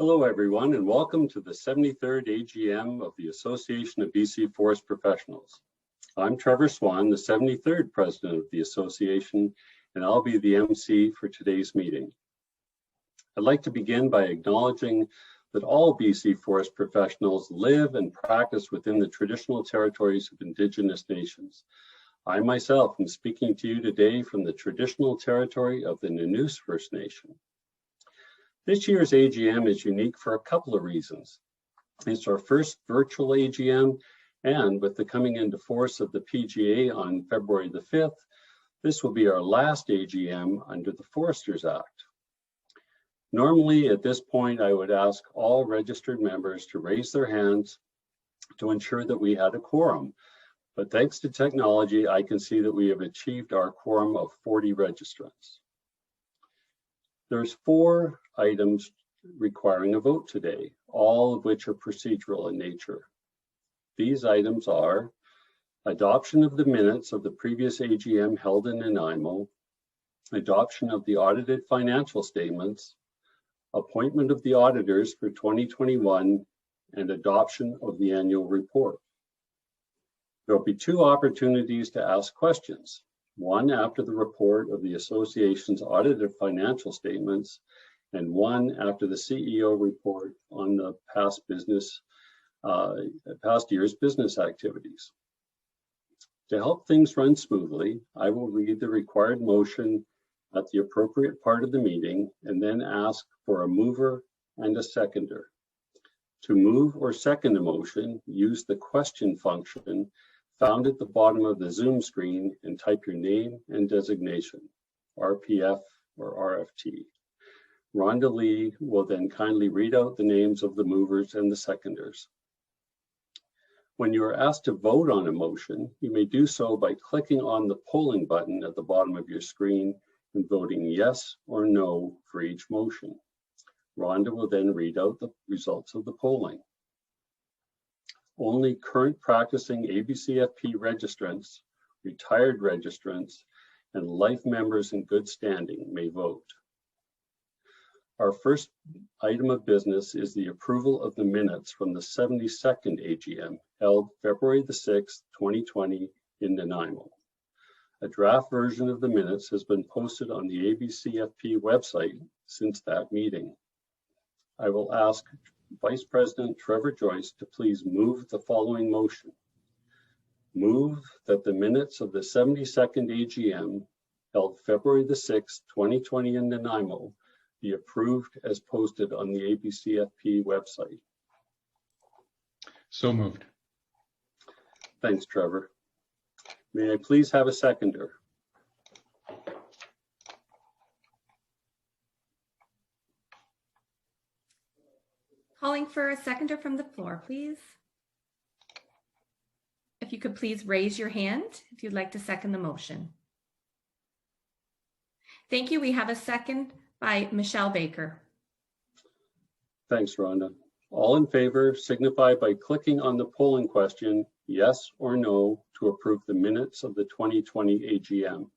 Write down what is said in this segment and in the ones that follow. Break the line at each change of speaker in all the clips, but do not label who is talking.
Hello everyone and welcome to the 73rd AGM of the Association of BC Forest Professionals. I'm Trevor Swan, the 73rd President of the Association, and I'll be the MC for today's meeting. I'd like to begin by acknowledging that all BC Forest professionals live and practice within the traditional territories of Indigenous nations. I myself am speaking to you today from the traditional territory of the Nanoose First Nation. This year's AGM is unique for a couple of reasons. It's our first virtual AGM, and with the coming into force of the PGA on February the 5th, this will be our last AGM under the Foresters Act. Normally, at this point, I would ask all registered members to raise their hands to ensure that we had a quorum. But thanks to technology, I can see that we have achieved our quorum of 40 registrants. There's 4 items requiring a vote today, all of which are procedural in nature. These items are adoption of the minutes of the previous AGM held in Nanaimo, adoption of the audited financial statements, appointment of the auditors for 2021, and adoption of the annual report. There will be 2 opportunities to ask questions. One after the report of the association's audited financial statements, and one after the CEO report on the past year's business activities. To help things run smoothly, I will read the required motion at the appropriate part of the meeting and then ask for a mover and a seconder. To move or second a motion, use the question function found at the bottom of the Zoom screen and type your name and designation, RPF or RFT. Rhonda Lee will then kindly read out the names of the movers and the seconders. When you are asked to vote on a motion, you may do so by clicking on the polling button at the bottom of your screen and voting yes or no for each motion. Rhonda will then read out the results of the polling. Only current practicing ABCFP registrants, retired registrants, and life members in good standing may vote. Our first item of business is the approval of the minutes from the 72nd AGM held February the 6th, 2020 in Nanaimo. A draft version of the minutes has been posted on the ABCFP website since that meeting. I will ask Vice President Trevor Joyce to please move the following motion. Move that the minutes of the 72nd AGM held February the 6th, 2020 in Nanaimo be approved as posted on the ABCFP website.
So moved.
Thanks, Trevor. May I please have a seconder?
Calling for a seconder from the floor, please. If you could please raise your hand if you'd like to second the motion. Thank you. We have a second by Michelle Baker.
Thanks, Rhonda. All in favor signify by clicking on the polling question, yes or no, to approve the minutes of the 2020 AGM.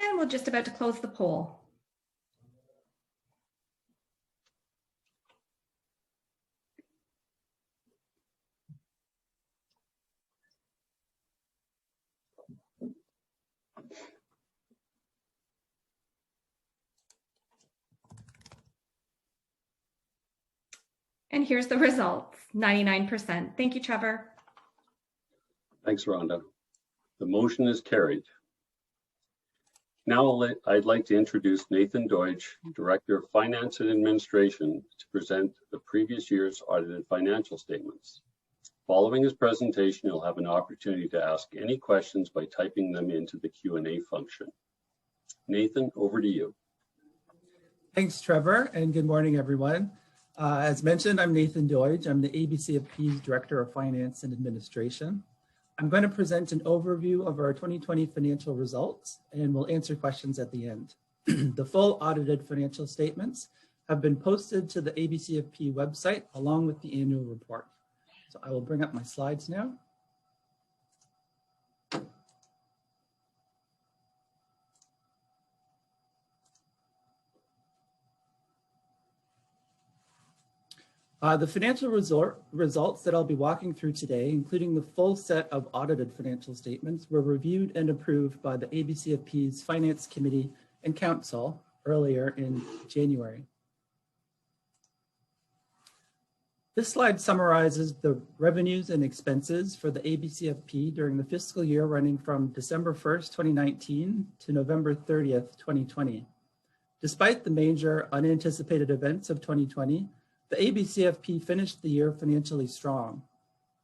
And we're just about to close the poll. And here's the results, 99%. Thank you, Trevor.
Thanks, Rhonda. The motion is carried. Now I'd like to introduce Nathan Doidge, Director of Finance and Administration, to present the previous year's audited financial statements. Following his presentation, you'll have an opportunity to ask any questions by typing them into the Q&A function. Nathan, over to you.
Thanks, Trevor, and good morning, everyone. As mentioned, I'm Nathan Doidge. I'm the ABCFP's Director of Finance and Administration. I'm going to present an overview of our 2020 financial results, and we'll answer questions at the end. The full audited financial statements have been posted to the ABCFP website along with the annual report. So I will bring up my slides now. The financial results that I'll be walking through today, including the full set of audited financial statements, were reviewed and approved by the ABCFP's Finance Committee and Council earlier in January. This slide summarizes the revenues and expenses for the ABCFP during the fiscal year running from December 1st, 2019 to November 30th, 2020. Despite the major unanticipated events of 2020, the ABCFP finished the year financially strong.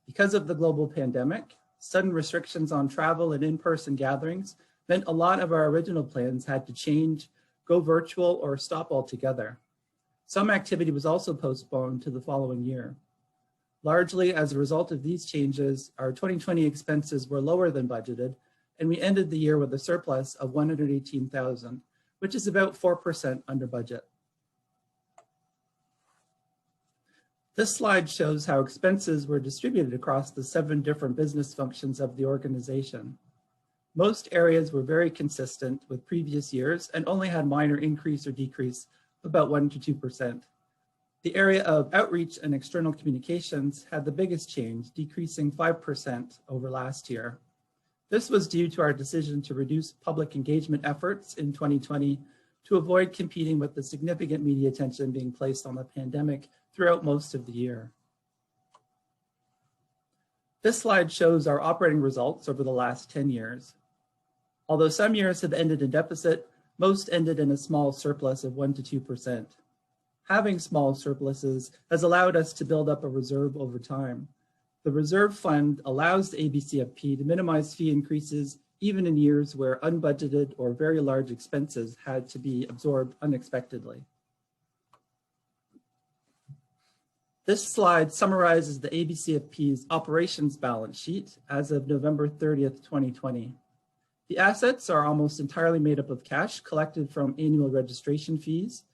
Because of the global pandemic, sudden restrictions on travel and in-person gatherings meant a lot of our original plans had to change, go virtual, or stop altogether. Some activity was also postponed to the following year. Largely as a result of these changes, our 2020 expenses were lower than budgeted, and we ended the year with a surplus of $118,000, which is about 4% under budget. This slide shows how expenses were distributed across the 7 different business functions of the organization. Most areas were very consistent with previous years and only had minor increase or decrease, about 1 to 2%. The area of outreach and external communications had the biggest change, decreasing 5% over last year. This was due to our decision to reduce public engagement efforts in 2020 to avoid competing with the significant media attention being placed on the pandemic throughout most of the year. This slide shows our operating results over the last 10 years. Although some years have ended in deficit, most ended in a small surplus of 1 to 2%. Having small surpluses has allowed us to build up a reserve over time. The reserve fund allows the ABCFP to minimize fee increases even in years where unbudgeted or very large expenses had to be absorbed unexpectedly. This slide summarizes the ABCFP's operations balance sheet as of November 30th, 2020. The assets are almost entirely made up of cash collected from annual registration fees.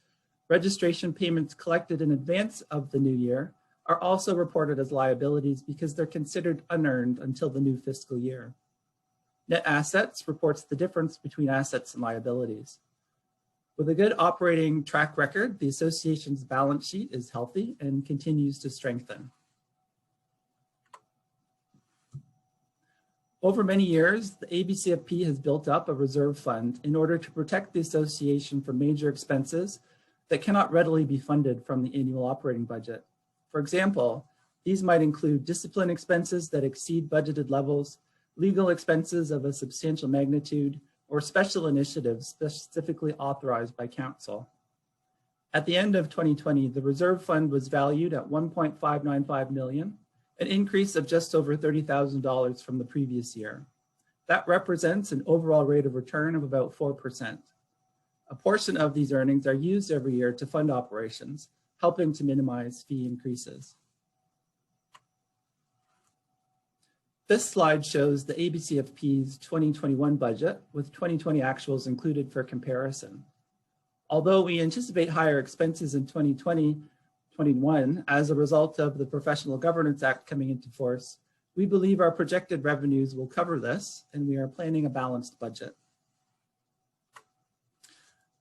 Registration payments collected in advance of the new year are also reported as liabilities because they're considered unearned until the new fiscal year. Net assets reports the difference between assets and liabilities. With a good operating track record, the association's balance sheet is healthy and continues to strengthen. Over many years, the ABCFP has built up a reserve fund in order to protect the association from major expenses that cannot readily be funded from the annual operating budget. For example, these might include discipline expenses that exceed budgeted levels, legal expenses of a substantial magnitude, or special initiatives specifically authorized by council. At the end of 2020, the reserve fund was valued at $1.595 million, an increase of just over $30,000 from the previous year. That represents an overall rate of return of about 4%. A portion of these earnings are used every year to fund operations, helping to minimize fee increases. This slide shows the ABCFP's 2021 budget with 2020 actuals included for comparison. Although we anticipate higher expenses in 2021 as a result of the Professional Governance Act coming into force, we believe our projected revenues will cover this, and we are planning a balanced budget.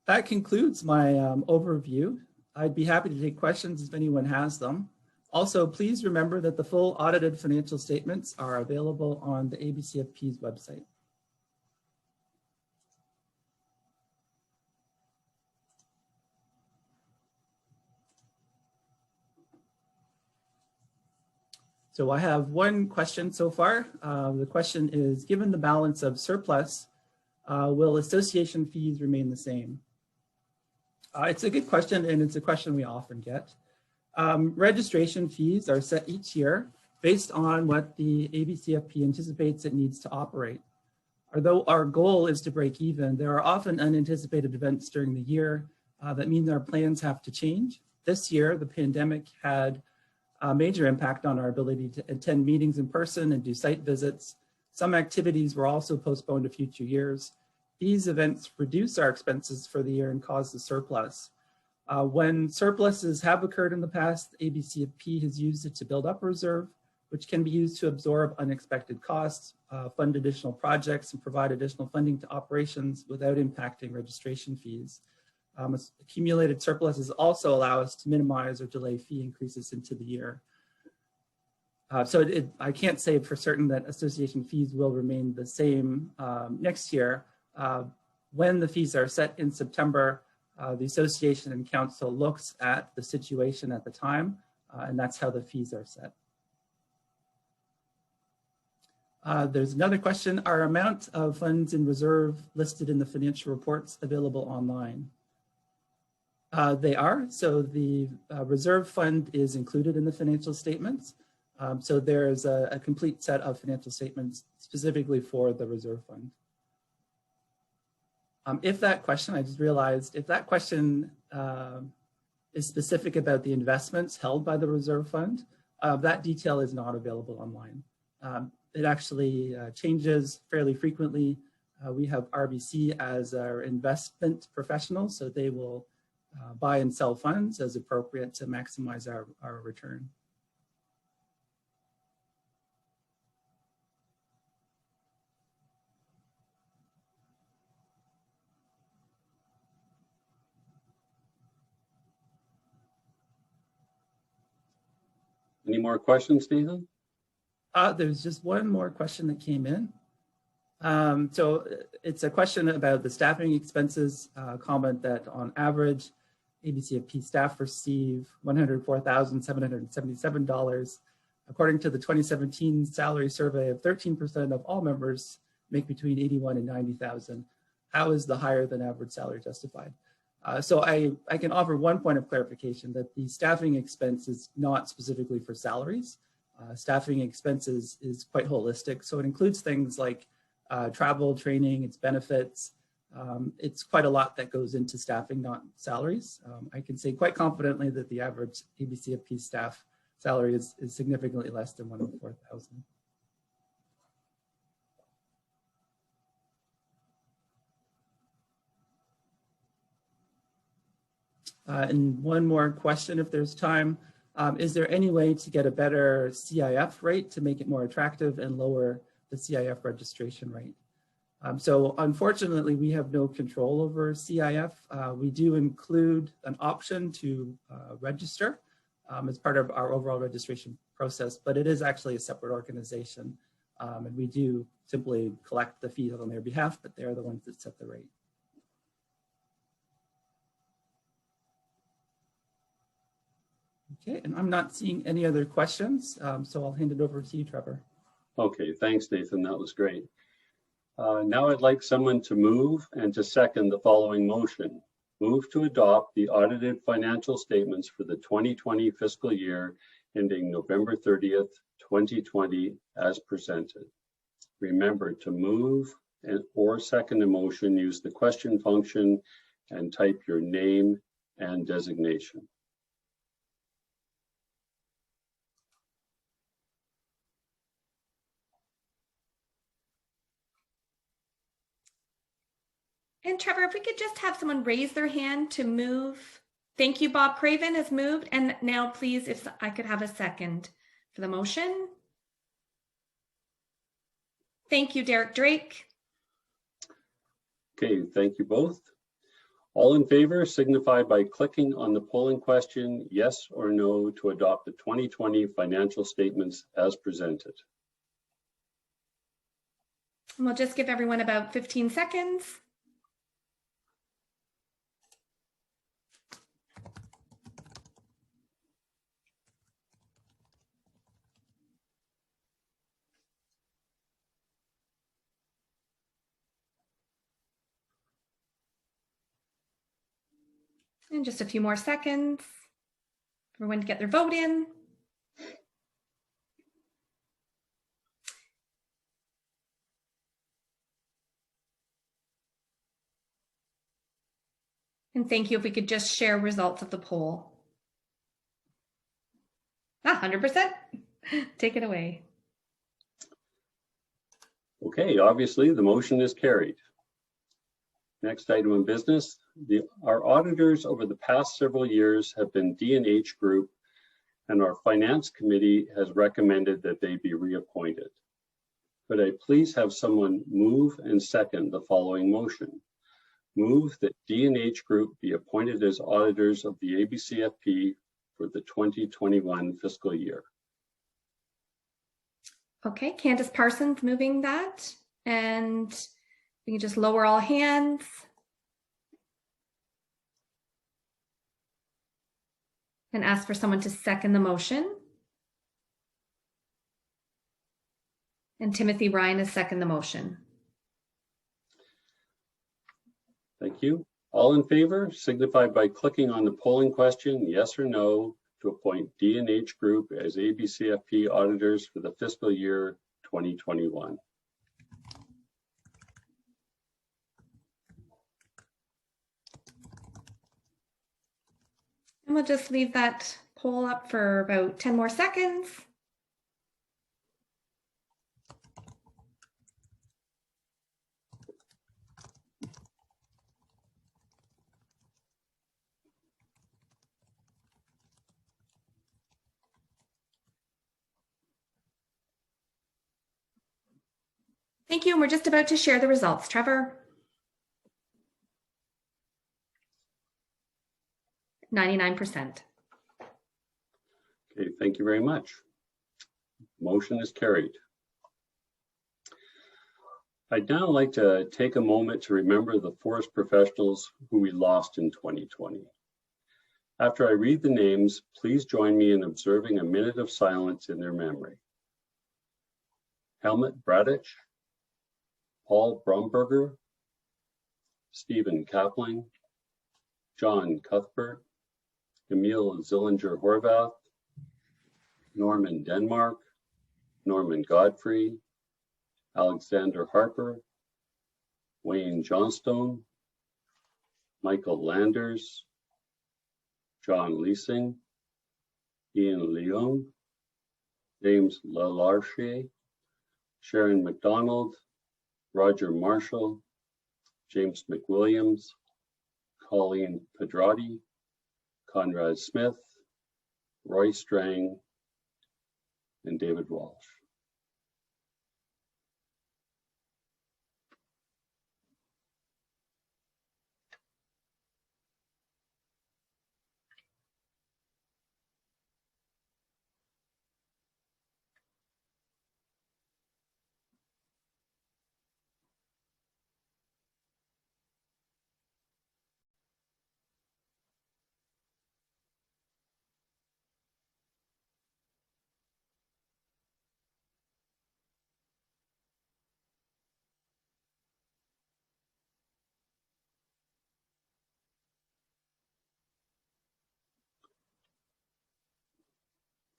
That concludes my overview. I'd be happy to take questions if anyone has them. Also, please remember that the full audited financial statements are available on the ABCFP's website. So I have one question so far. The question is, given the balance of surplus, will association fees remain the same? It's a good question, and it's a question we often get. Registration fees are set each year based on what the ABCFP anticipates it needs to operate. Although our goal is to break even, there are often unanticipated events during the year that mean our plans have to change. This year, the pandemic had a major impact on our ability to attend meetings in person and do site visits. Some activities were also postponed to future years. These events reduce our expenses for the year and cause the surplus. When surpluses have occurred in the past, ABCFP has used it to build up a reserve, which can be used to absorb unexpected costs, fund additional projects, and provide additional funding to operations without impacting registration fees. Accumulated surpluses also allow us to minimize or delay fee increases into the year. I can't say for certain that association fees will remain the same next year. When the fees are set in September, the association and council looks at the situation at the time, and that's how the fees are set. There's another question. Are amount of funds in reserve listed in the financial reports available online? They are. So the reserve fund is included in the financial statements. So there's a complete set of financial statements specifically for the reserve fund. If that question, I just realized, if that question is specific about the investments held by the reserve fund, that detail is not available online. It actually changes fairly frequently. We have RBC as our investment professional, so they will buy and sell funds as appropriate to maximize our return.
Any more questions, Nathan?
There's just one more question that came in. So it's a question about the staffing expenses, comment that on average, ABCFP staff receive $104,777. According to the 2017 salary survey of 13% of all members make between $81,000 and $90,000. How is the higher than average salary justified? So I can offer one point of clarification that the staffing expense is not specifically for salaries. Staffing expenses is quite holistic. So it includes things like travel, training, its benefits. It's quite a lot that goes into staffing, not salaries. I can say quite confidently that the average ABCFP staff salary is significantly less than $104,000. And one more question, if there's time. Is there any way to get a better CIF rate to make it more attractive and lower the CIF registration rate? So unfortunately, we have no control over CIF. We do include an option to register as part of our overall registration process, but it is actually a separate organization. And we do simply collect the fees on their behalf, but they're the ones that set the rate. Okay, and I'm not seeing any other questions, so I'll hand it over to you, Trevor.
Okay, thanks, Nathan. That was great. Now I'd like someone to move and to second the following motion. Move to adopt the audited financial statements for the 2020 fiscal year ending November 30th, 2020 as presented. Remember to move or second a motion, use the question function and type your name and designation.
And Trevor, if we could just have someone raise their hand to move. Thank you, Bob Craven has moved. And now please, if I could have a second for the motion. Thank you, Derek Drake.
Okay, thank you both. All in favor signify by clicking on the polling question, yes or no, to adopt the 2020 financial statements as presented.
And we'll just give everyone about 15 seconds. And just a few more seconds for everyone to get their vote in. And thank you if we could just share results of the poll. 100%. Take it away.
Okay, obviously the motion is carried. Next item of business, our auditors over the past several years have been D&H Group, and our finance committee has recommended that they be reappointed. Could I please have someone move and second the following motion? Move that D&H Group be appointed as auditors of the ABCFP for the 2021 fiscal year.
Okay, Candace Parsons moving that, and we can just lower all hands. And ask for someone to second the motion. And Timothy Ryan is second the motion.
Thank you. All in favor signify by clicking on the polling question, yes or no, to appoint D&H Group as ABCFP auditors for the fiscal year 2021.
And we'll just leave that poll up for about 10 more seconds. Thank you, and we're just about to share the results. Trevor? 99%.
Okay, thank you very much. Motion is carried. I'd now like to take a moment to remember the forest professionals who we lost in 2020. After I read the names, please join me in observing a minute of silence in their memory. Helmut Bradich, Paul Bromberger, Stephen Kapling, John Cuthbert, Emil Zillinger-Horvath, Norman Denmark, Norman Godfrey, Alexander Harper, Wayne Johnstone, Michael Landers, John Leasing, Ian Leung, James Lalarche, Sharon McDonald, Roger Marshall, James McWilliams, Colleen Pedrati, Conrad Smith, Roy Strang, and David Walsh.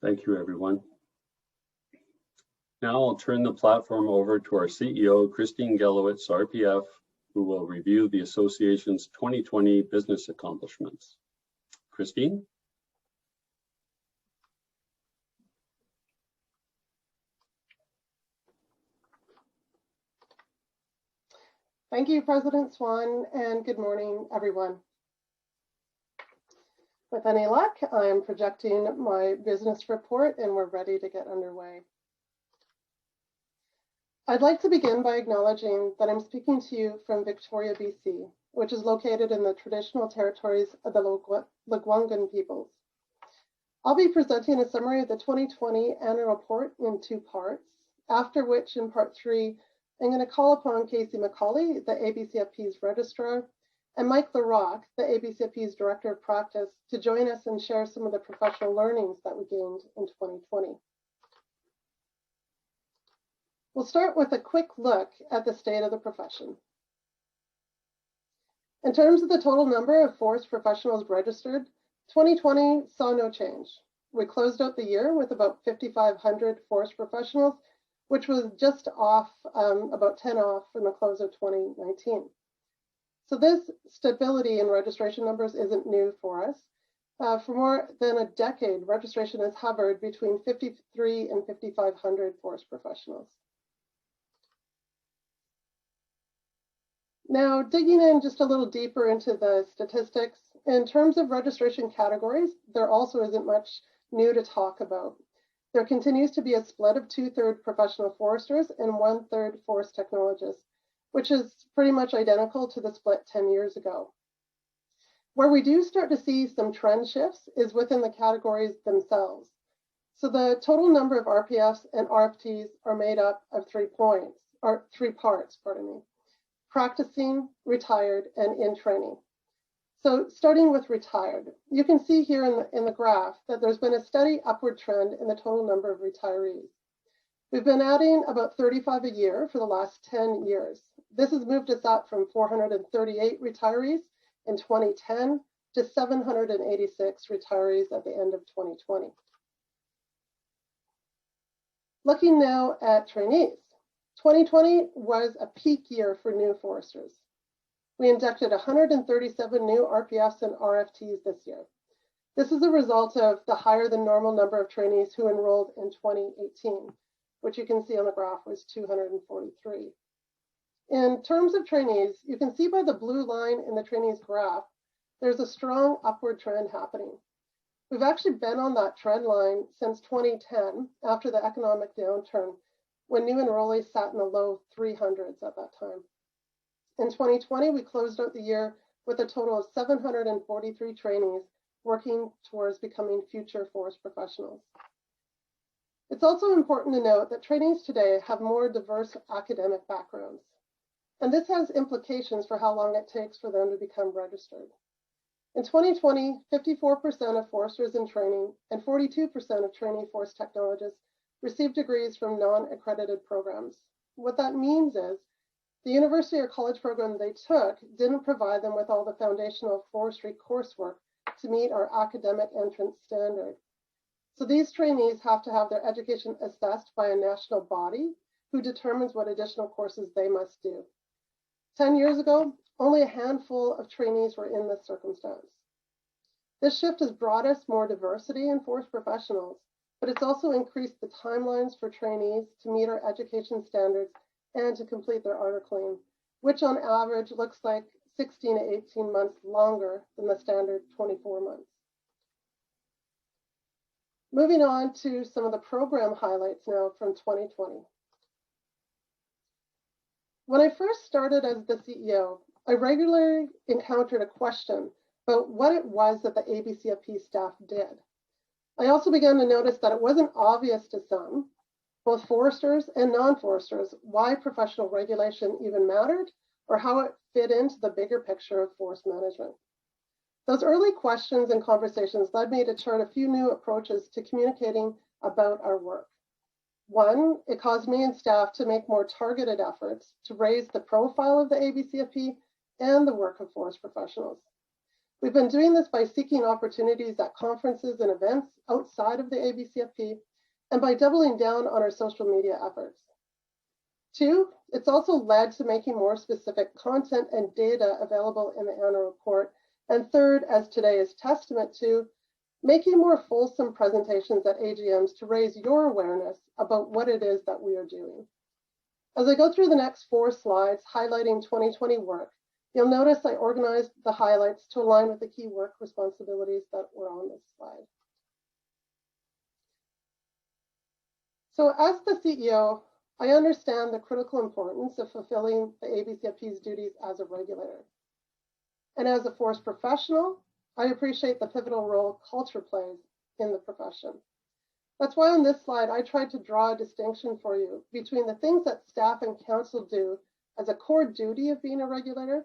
Thank you, everyone. Now I'll turn the platform over to our CEO, Christine Gelowitz, RPF, who will review the association's 2020 business accomplishments. Christine?
Thank you, President Swan, and good morning, everyone. With any luck, I am projecting my business report and we're ready to get underway. I'd like to begin by acknowledging that I'm speaking to you from Victoria, BC, which is located in the traditional territories of the Lekwungen peoples. I'll be presenting a summary of the 2020 annual report in two parts, after which in part 3, I'm going to call upon Casey Macaulay, the ABCFP's registrar, and Mike Larock, the ABCFP's Director of Practice, to join us and share some of the professional learnings that we gained in 2020. We'll start with a quick look at the state of the profession. In terms of the total number of forest professionals registered, 2020 saw no change. We closed out the year with about 5,500 forest professionals, which was just off, about 10 off from the close of 2019. So this stability in registration numbers isn't new for us. For more than a decade, registration has hovered between 53 and 5,500 forest professionals. Now, digging in just a little deeper into the statistics, in terms of registration categories, there also isn't much new to talk about. There continues to be a split of 2/3 professional foresters and 1/3 forest technologists, which is pretty much identical to the split 10 years ago. Where we do start to see some trend shifts is within the categories themselves. So the total number of RPFs and RFTs are made up of 3 parts, practicing, retired, and in training. So starting with retired, you can see here in the graph that there's been a steady upward trend in the total number of retirees. We've been adding about 35 a year for the last 10 years. This has moved us up from 438 retirees in 2010 to 786 retirees at the end of 2020. Looking now at trainees, 2020 was a peak year for new foresters. We inducted 137 new RPFs and RFTs this year. This is a result of the higher than normal number of trainees who enrolled in 2018, which you can see on the graph was 243. In terms of trainees, you can see by the blue line in the trainees graph, there's a strong upward trend happening. We've actually been on that trend line since 2010 after the economic downturn, when new enrollees sat in the low 300s at that time. In 2020, we closed out the year with a total of 743 trainees working towards becoming future forest professionals. It's also important to note that trainees today have more diverse academic backgrounds, and this has implications for how long it takes for them to become registered. In 2020, 54% of foresters in training and 42% of trainee forest technologists received degrees from non-accredited programs. What that means is the university or college program they took didn't provide them with all the foundational forestry coursework to meet our academic entrance standard. So these trainees have to have their education assessed by a national body who determines what additional courses they must do. 10 years ago, only a handful of trainees were in this circumstance. This shift has brought us more diversity in forest professionals, but it's also increased the timelines for trainees to meet our education standards and to complete their articling, which on average looks like 16 to 18 months longer than the standard 24 months. Moving on to some of the program highlights now from 2020. When I first started as the CEO, I regularly encountered a question about what it was that the ABCFP staff did. I also began to notice that it wasn't obvious to some, both foresters and non-foresters, why professional regulation even mattered or how it fit into the bigger picture of forest management. Those early questions and conversations led me to chart a few new approaches to communicating about our work. One, it caused me and staff to make more targeted efforts to raise the profile of the ABCFP and the work of forest professionals. We've been doing this by seeking opportunities at conferences and events outside of the ABCFP and by doubling down on our social media efforts. Two, it's also led to making more specific content and data available in the annual report. And third, as today is testament to, making more fulsome presentations at AGMs to raise your awareness about what it is that we are doing. As I go through the next 4 slides highlighting 2020 work, you'll notice I organized the highlights to align with the key work responsibilities that were on this slide. So as the CEO, I understand the critical importance of fulfilling the ABCFP's duties as a regulator. And as a forest professional, I appreciate the pivotal role culture plays in the profession. That's why on this slide, I tried to draw a distinction for you between the things that staff and council do as a core duty of being a regulator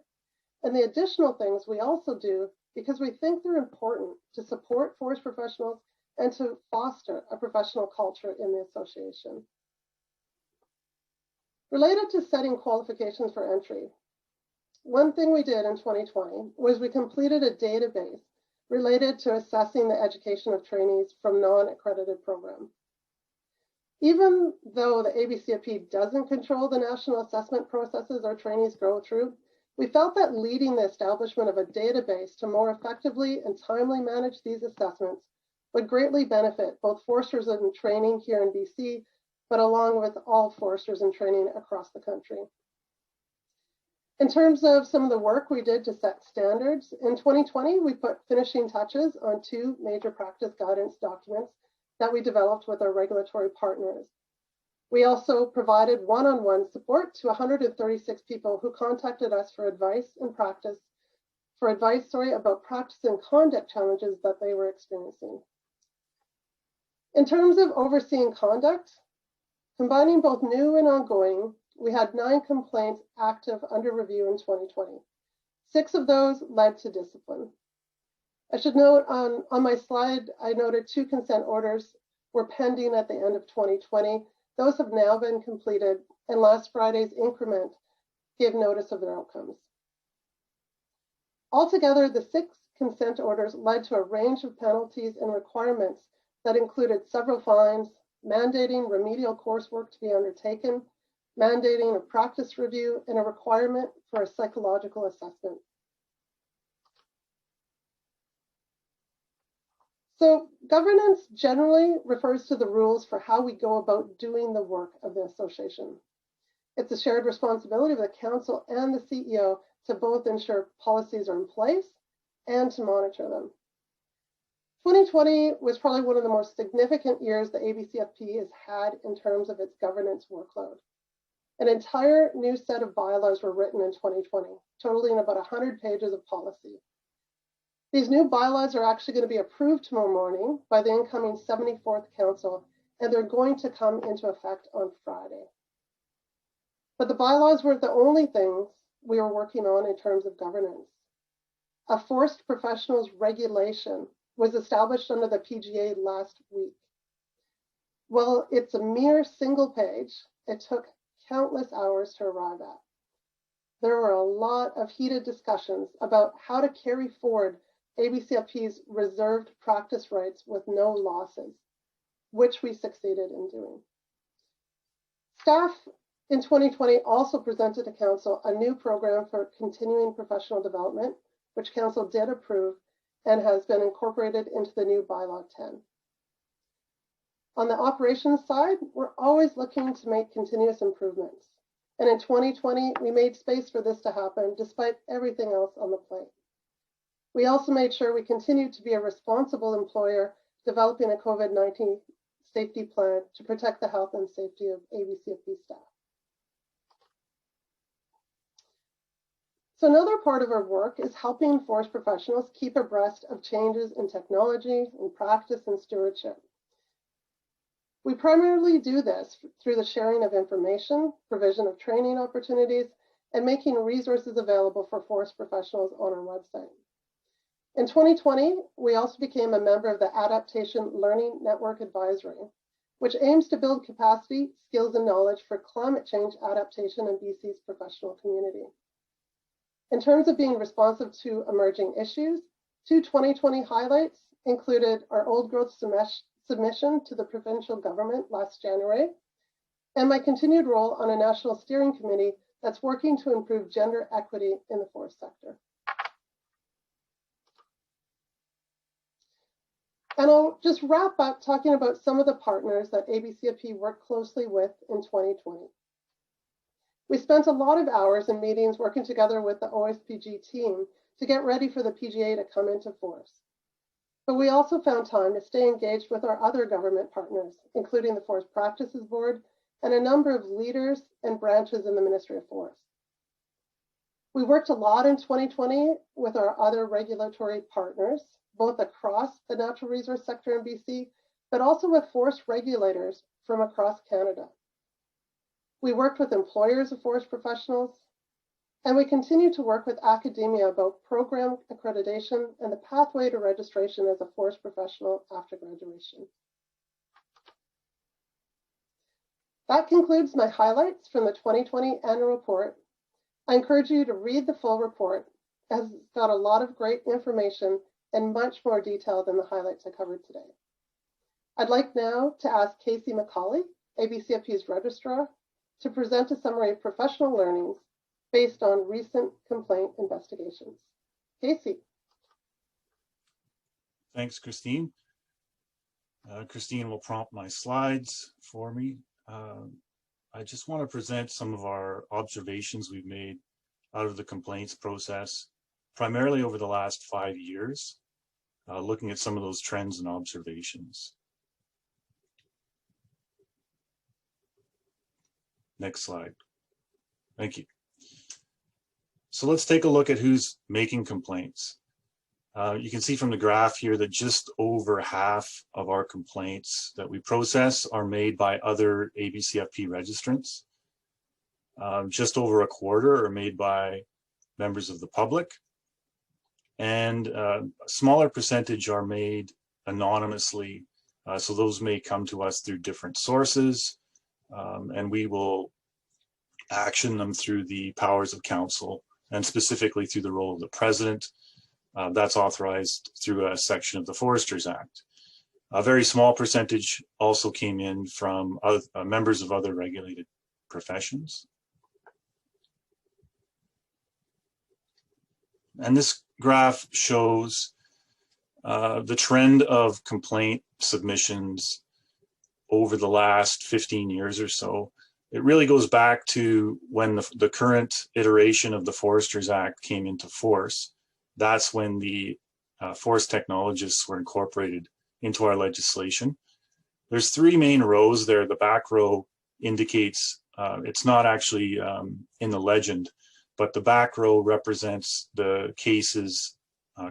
and the additional things we also do because we think they're important to support forest professionals and to foster a professional culture in the association. Related to setting qualifications for entry, one thing we did in 2020 was we completed a database related to assessing the education of trainees from non-accredited programs. Even though the ABCFP doesn't control the national assessment processes our trainees go through, we felt that leading the establishment of a database to more effectively and timely manage these assessments would greatly benefit both foresters in training here in BC, but along with all foresters in training across the country. In terms of some of the work we did to set standards, in 2020, we put finishing touches on 2 major practice guidance documents that we developed with our regulatory partners. We also provided one-on-one support to 136 people who contacted us for advice about practice and conduct challenges that they were experiencing. In terms of overseeing conduct, combining both new and ongoing, we had 9 complaints active under review in 2020. 6 of those led to discipline. I should note on my slide, I noted 2 consent orders were pending at the end of 2020. Those have now been completed, and last Friday's increment gave notice of their outcomes. Altogether, the 6 consent orders led to a range of penalties and requirements that included several fines, mandating remedial coursework to be undertaken, mandating a practice review, and a requirement for a psychological assessment. So governance generally refers to the rules for how we go about doing the work of the association. It's a shared responsibility of the council and the CEO to both ensure policies are in place and to monitor them. 2020 was probably one of the more significant years the ABCFP has had in terms of its governance workload. An entire new set of bylaws were written in 2020, totaling about 100 pages of policy. These new bylaws are actually going to be approved tomorrow morning by the incoming 74th Council, and they're going to come into effect on Friday. But the bylaws weren't the only things we were working on in terms of governance. A forest professionals regulation was established under the PGA last week. Well, it's a mere single page. It took countless hours to arrive at. There were a lot of heated discussions about how to carry forward ABCFP's reserved practice rights with no losses, which we succeeded in doing. Staff in 2020 also presented to Council a new program for continuing professional development, which Council did approve and has been incorporated into the new Bylaw 10. On the operations side, we're always looking to make continuous improvements. And in 2020, we made space for this to happen despite everything else on the plate. We also made sure we continued to be a responsible employer, developing a COVID-19 safety plan to protect the health and safety of ABCFP staff. So another part of our work is helping forest professionals keep abreast of changes in technology, in practice, and stewardship. We primarily do this through the sharing of information, provision of training opportunities, and making resources available for forest professionals on our website. In 2020, we also became a member of the Adaptation Learning Network Advisory, which aims to build capacity, skills, and knowledge for climate change adaptation in BC's professional community. In terms of being responsive to emerging issues, 2 2020 highlights included our old growth submission to the provincial government last January, and my continued role on a national steering committee that's working to improve gender equity in the forest sector. And I'll just wrap up talking about some of the partners that ABCFP worked closely with in 2020. We spent a lot of hours in meetings working together with the OSPG team to get ready for the PGA to come into force. But we also found time to stay engaged with our other government partners, including the Forest Practices Board and a number of leaders and branches in the Ministry of Forests. We worked a lot in 2020 with our other regulatory partners, both across the natural resource sector in BC, but also with forest regulators from across Canada. We worked with employers of forest professionals, and we continue to work with academia about program accreditation and the pathway to registration as a forest professional after graduation. That concludes my highlights from the 2020 annual report. I encourage you to read the full report, as it's got a lot of great information and much more detail than the highlights I covered today. I'd like now to ask Casey Macaulay, ABCFP's registrar, to present a summary of professional learnings based on recent complaint investigations. Casey.
Thanks, Christine. Christine will prompt my slides for me. I just want to present some of our observations we've made out of the complaints process, primarily over the last 5 years, looking at some of those trends and observations. Next slide. Thank you. So let's take a look at who's making complaints. You can see from the graph here that just over half of our complaints that we process are made by other ABCFP registrants. Just over a quarter are made by members of the public. And a smaller percentage are made anonymously. So those may come to us through different sources, and we will action them through the powers of council, and specifically through the role of the president. That's authorized through a section of the Foresters Act. A very small percentage also came in from members of other regulated professions. And this graph shows the trend of complaint submissions over the last 15 years or so. It really goes back to when the current iteration of the Foresters Act came into force. That's when the forest technologists were incorporated into our legislation. There's three main rows there. The back row indicates, it's not actually in the legend, but the back row represents the cases,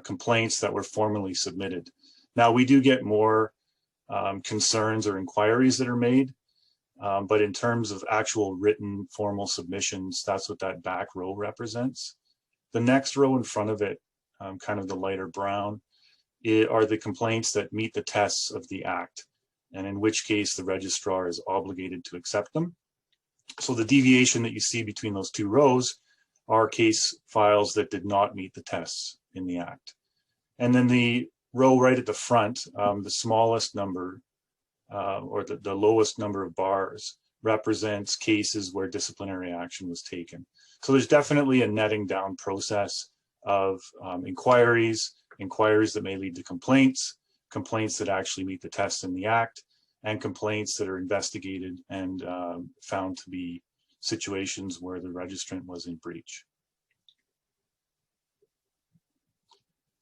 complaints that were formally submitted. Now, we do get more concerns or inquiries that are made, but in terms of actual written formal submissions, that's what that back row represents. The next row in front of it, kind of the lighter brown, are the complaints that meet the tests of the Act, and in which case the registrar is obligated to accept them. So the deviation that you see between those two rows are case files that did not meet the tests in the Act. And then the row right at the front, the smallest number, or the lowest number of bars, represents cases where disciplinary action was taken. So there's definitely a netting down process of inquiries that may lead to complaints that actually meet the tests in the Act, and complaints that are investigated and found to be situations where the registrant was in breach.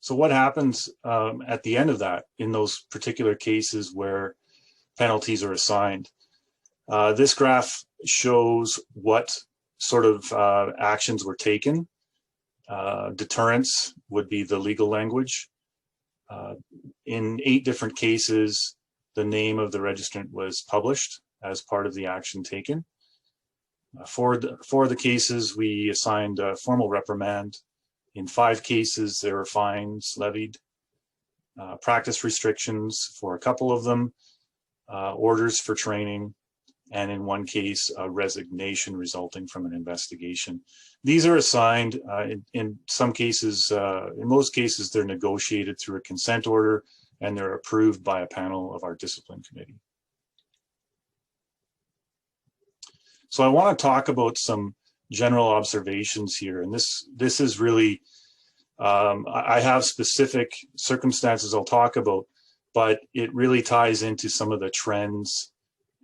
So what happens at the end of that in those particular cases where penalties are assigned? This graph shows what sort of actions were taken. Deterrence would be the legal language. In 8 different cases, the name of the registrant was published as part of the action taken. For the cases, we assigned a formal reprimand. In 5 cases, there were fines levied, practice restrictions for a couple of them, orders for training, and in one case, a resignation resulting from an investigation. These are assigned in some cases, in most cases, they're negotiated through a consent order, and they're approved by a panel of our discipline committee. So I want to talk about some general observations here, and this is really, I have specific circumstances I'll talk about, but it really ties into some of the trends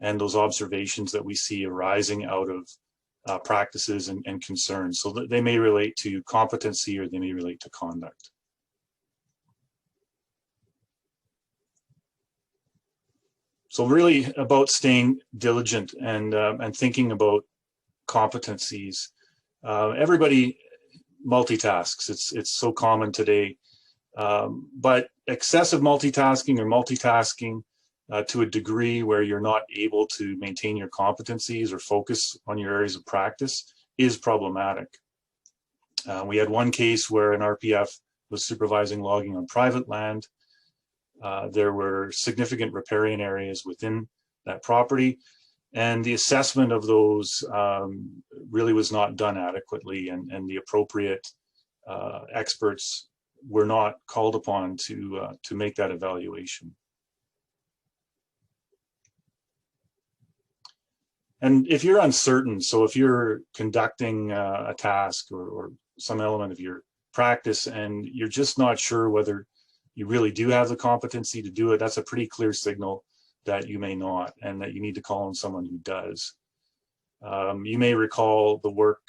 and those observations that we see arising out of practices and concerns. So that they may relate to competency or they may relate to conduct. So really about staying diligent and thinking about competencies. Everybody multitasks. It's so common today, but excessive multitasking or multitasking to a degree where you're not able to maintain your competencies or focus on your areas of practice is problematic. We had one case where an RPF was supervising logging on private land. There were significant riparian areas within that property, and the assessment of those really was not done adequately, and the appropriate experts were not called upon to make that evaluation. And if you're uncertain, so if you're conducting a task or some element of your practice and you're just not sure whether you really do have the competency to do it, that's a pretty clear signal that you may not, and that you need to call on someone who does. You may recall the work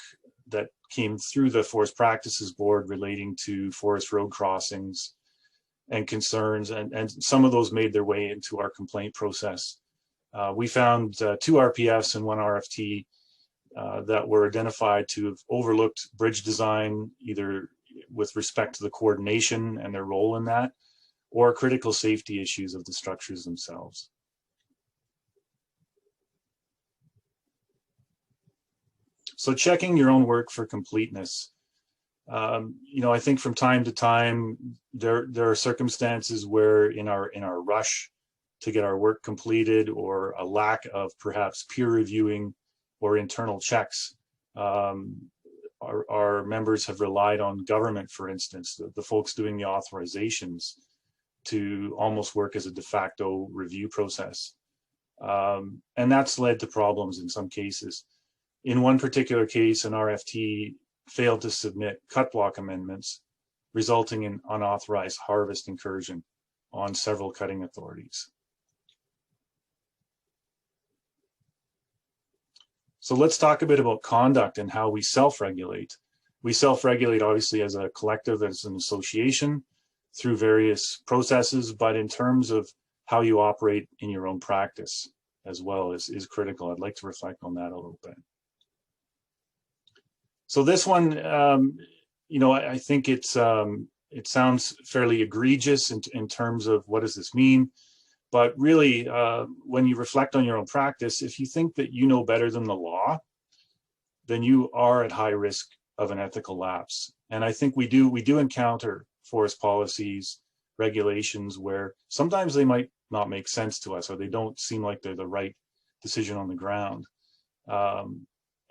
that came through the Forest Practices Board relating to forest road crossings and concerns, and some of those made their way into our complaint process. We found 2 RPFs and 1 RFT that were identified to have overlooked bridge design, either with respect to the coordination and their role in that, or critical safety issues of the structures themselves. So checking your own work for completeness. I think from time to time, there are circumstances where in our rush to get our work completed, or a lack of perhaps peer reviewing or internal checks, our members have relied on government, for instance, the folks doing the authorizations, to almost work as a de facto review process. And that's led to problems in some cases. In one particular case, an RFT failed to submit cut block amendments, resulting in unauthorized harvest incursion on several cutting authorities. So let's talk a bit about conduct and how we self-regulate. We self-regulate obviously as a collective, as an association, through various processes, but in terms of how you operate in your own practice as well is critical. I'd like to reflect on that a little bit. So this one, I think it sounds fairly egregious in terms of what does this mean, but really, when you reflect on your own practice, if you think that you know better than the law, then you are at high risk of an ethical lapse. And I think we do encounter forest policies, regulations where sometimes they might not make sense to us, or they don't seem like they're the right decision on the ground.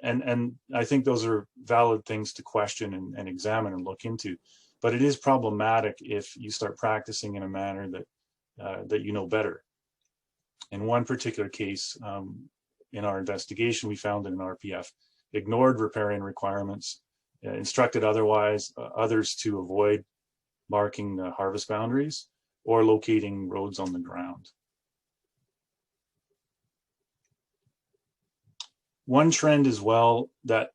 And I think those are valid things to question and examine and look into. But it is problematic if you start practicing in a manner that you know better. In one particular case, in our investigation, we found that an RPF ignored riparian requirements, instructed others to avoid marking the harvest boundaries or locating roads on the ground. One trend as well that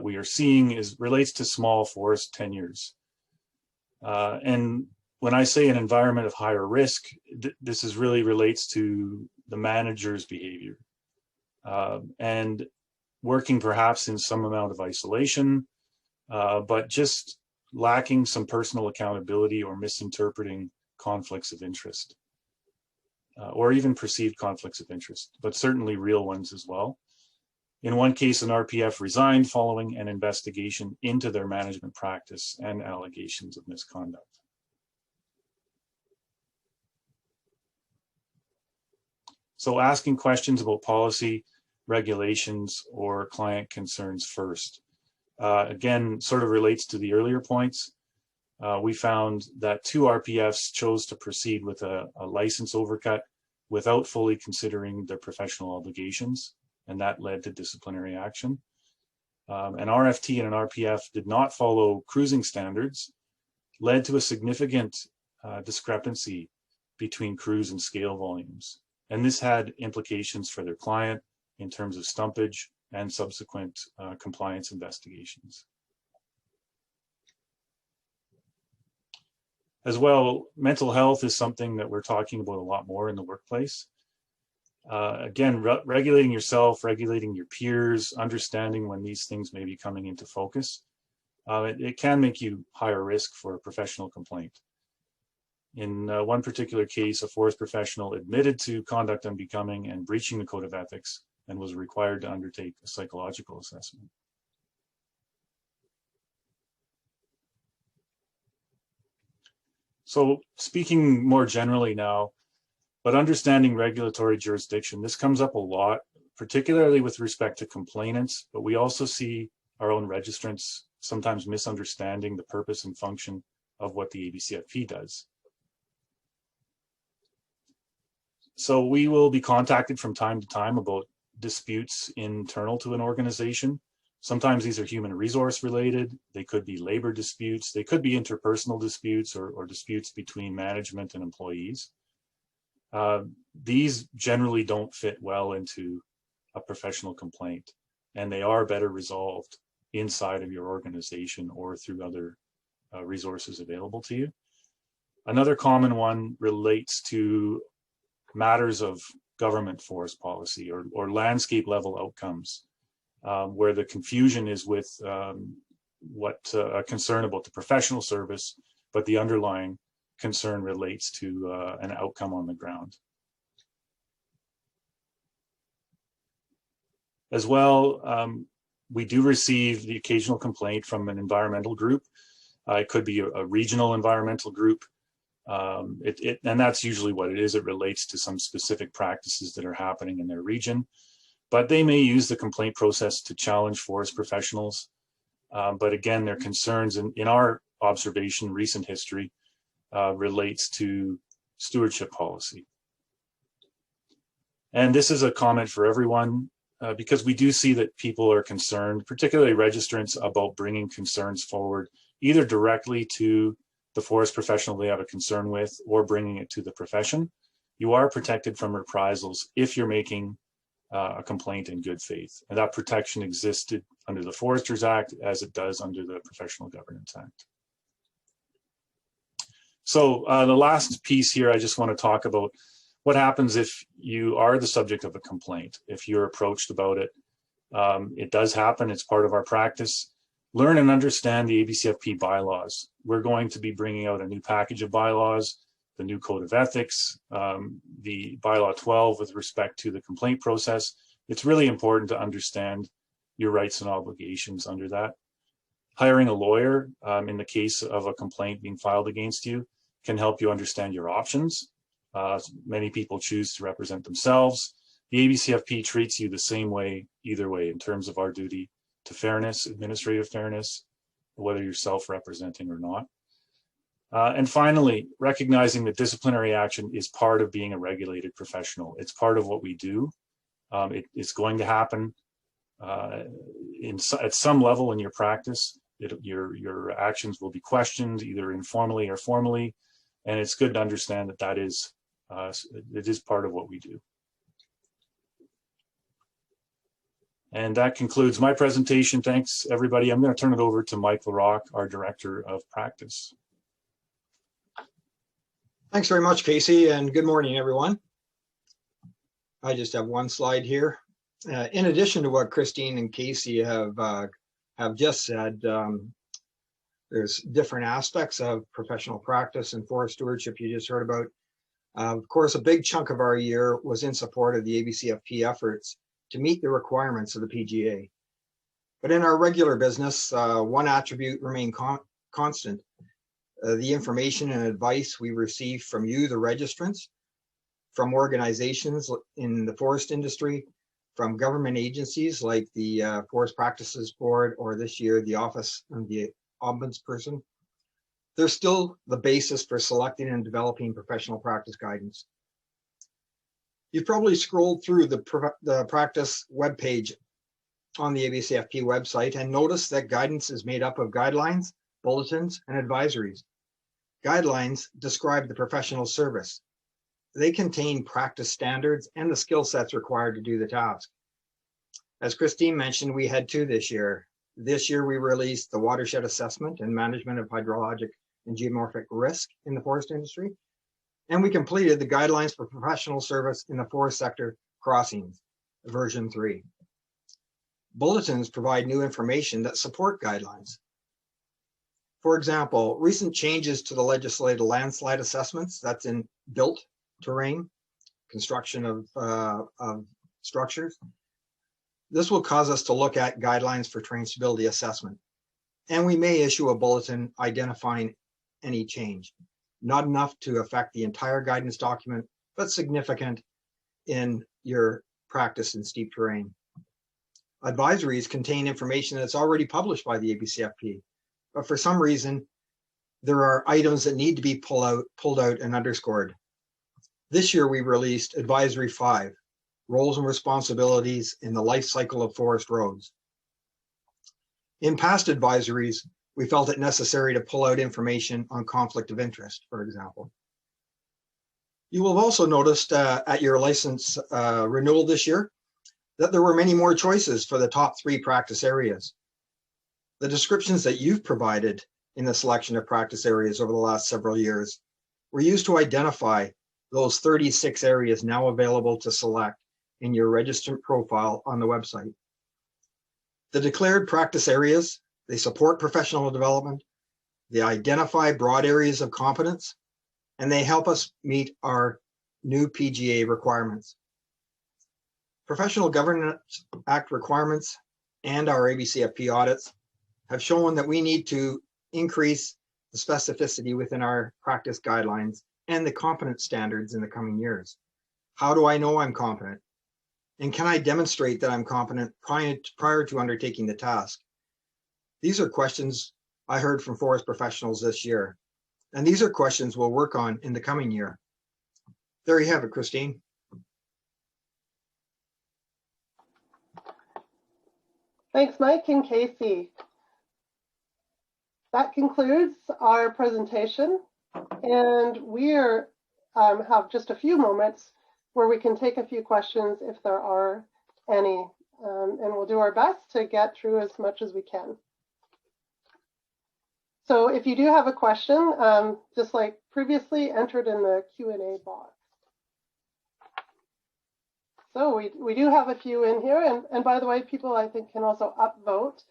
we are seeing relates to small forest tenures. And when I say an environment of higher risk, this really relates to the manager's behavior and working perhaps in some amount of isolation, but just lacking some personal accountability or misinterpreting conflicts of interest, or even perceived conflicts of interest, but certainly real ones as well. In one case, an RPF resigned following an investigation into their management practice and allegations of misconduct. So asking questions about policy, regulations, or client concerns first. Again, sort of relates to the earlier points. We found that 2 RPFs chose to proceed with a license overcut without fully considering their professional obligations, and that led to disciplinary action. An RFT and an RPF did not follow cruising standards, led to a significant discrepancy between cruise and scale volumes. And this had implications for their client in terms of stumpage and subsequent compliance investigations. As well, mental health is something that we're talking about a lot more in the workplace. Again, regulating yourself, regulating your peers, understanding when these things may be coming into focus, it can make you higher risk for a professional complaint. In one particular case, a forest professional admitted to conduct unbecoming and breaching the code of ethics and was required to undertake a psychological assessment. So speaking more generally now, but understanding regulatory jurisdiction, this comes up a lot particularly with respect to complainants, but we also see our own registrants sometimes misunderstanding the purpose and function of what the ABCFP does. So we will be contacted from time to time about disputes internal to an organization. Sometimes these are human resource related. They could be labor disputes. They could be interpersonal disputes or disputes between management and employees. These generally don't fit well into a professional complaint, and they are better resolved inside of your organization or through other resources available to you. Another common one relates to matters of government forest policy or landscape level outcomes, where the confusion is with a concern about the professional service, but the underlying concern relates to an outcome on the ground. As well, we do receive the occasional complaint from an environmental group. It could be a regional environmental group. And that's usually what it is. It relates to some specific practices that are happening in their region, but they may use the complaint process to challenge forest professionals. But again, their concerns in our observation, recent history, relates to stewardship policy. And this is a comment for everyone, because we do see that people are concerned, particularly registrants, about bringing concerns forward, either directly to the forest professional they have a concern with or bringing it to the profession. You are protected from reprisals if you're making a complaint in good faith. And that protection existed under the Foresters Act as it does under the Professional Governance Act. So the last piece here, I just want to talk about what happens if you are the subject of a complaint, if you're approached about it. It does happen, it's part of our practice. Learn and understand the ABCFP bylaws. We're going to be bringing out a new package of bylaws, the new code of ethics, the bylaw 12 with respect to the complaint process. It's really important to understand your rights and obligations under that. Hiring a lawyer in the case of a complaint being filed against you can help you understand your options. Many people choose to represent themselves. The ABCFP treats you the same way, either way, in terms of our duty to fairness, administrative fairness, whether you're self-representing or not. And finally, recognizing that disciplinary action is part of being a regulated professional. It's part of what we do. It's going to happen at some level in your practice. Your actions will be questioned either informally or formally, and it's good to understand that that is it is part of what we do. And that concludes my presentation. Thanks, everybody. I'm going to turn it over to Mike Larock, our Director of Practice.
Thanks very much, Casey, and good morning, everyone. I just have one slide here. In addition to what Christine and Casey have just said, there's different aspects of professional practice and forest stewardship you just heard about. Of course, a big chunk of our year was in support of the ABCFP efforts to meet the requirements of the PGA. But in our regular business, one attribute remained constant. The information and advice we receive from you, the registrants, from organizations in the forest industry, from government agencies like the Forest Practices Board, or this year, the Office of the Ombudsperson. They're still the basis for selecting and developing professional practice guidance. You've probably scrolled through the practice webpage on the ABCFP website and noticed that guidance is made up of guidelines, bulletins, and advisories. Guidelines describe the professional service. They contain practice standards and the skill sets required to do the task. As Christine mentioned, we had two this year. This year we released the Watershed Assessment and Management of Hydrologic and Geomorphic Risk in the forest industry. And we completed the Guidelines for Professional Service in the Forest Sector Crossings, version 3. Bulletins provide new information that support guidelines. For example, recent changes to the legislated landslide assessments, that's in built terrain, construction of structures. This will cause us to look at guidelines for terrain stability assessment. And we may issue a bulletin identifying any change. Not enough to affect the entire guidance document, but significant in your practice in steep terrain. Advisories contain information that's already published by the ABCFP, but for some reason, there are items that need to be pulled out and underscored. This year, we released Advisory 5, Roles and Responsibilities in the Life Cycle of Forest Roads. In past advisories, we felt it necessary to pull out information on conflict of interest, for example. You will have also noticed at your license renewal this year that there were many more choices for the top 3 practice areas. The descriptions that you've provided in the selection of practice areas over the last several years were used to identify those 36 areas now available to select in your registrant profile on the website. The declared practice areas, they support professional development, they identify broad areas of competence, and they help us meet our new PGA requirements. Professional Governance Act requirements and our ABCFP audits have shown that we need to increase the specificity within our practice guidelines and the competence standards in the coming years. How do I know I'm competent? And can I demonstrate that I'm competent prior to undertaking the task? These are questions I heard from forest professionals this year, and these are questions we'll work on in the coming year. There you have it, Christine.
Thanks, Mike and Casey. That concludes our presentation, and we have just a few moments where we can take a few questions if there are any, and we'll do our best to get through as much as we can. So if you do have a question, just like previously, enter it in the Q&A box. So we do have a few in here, and by the way, people I think can also upvote.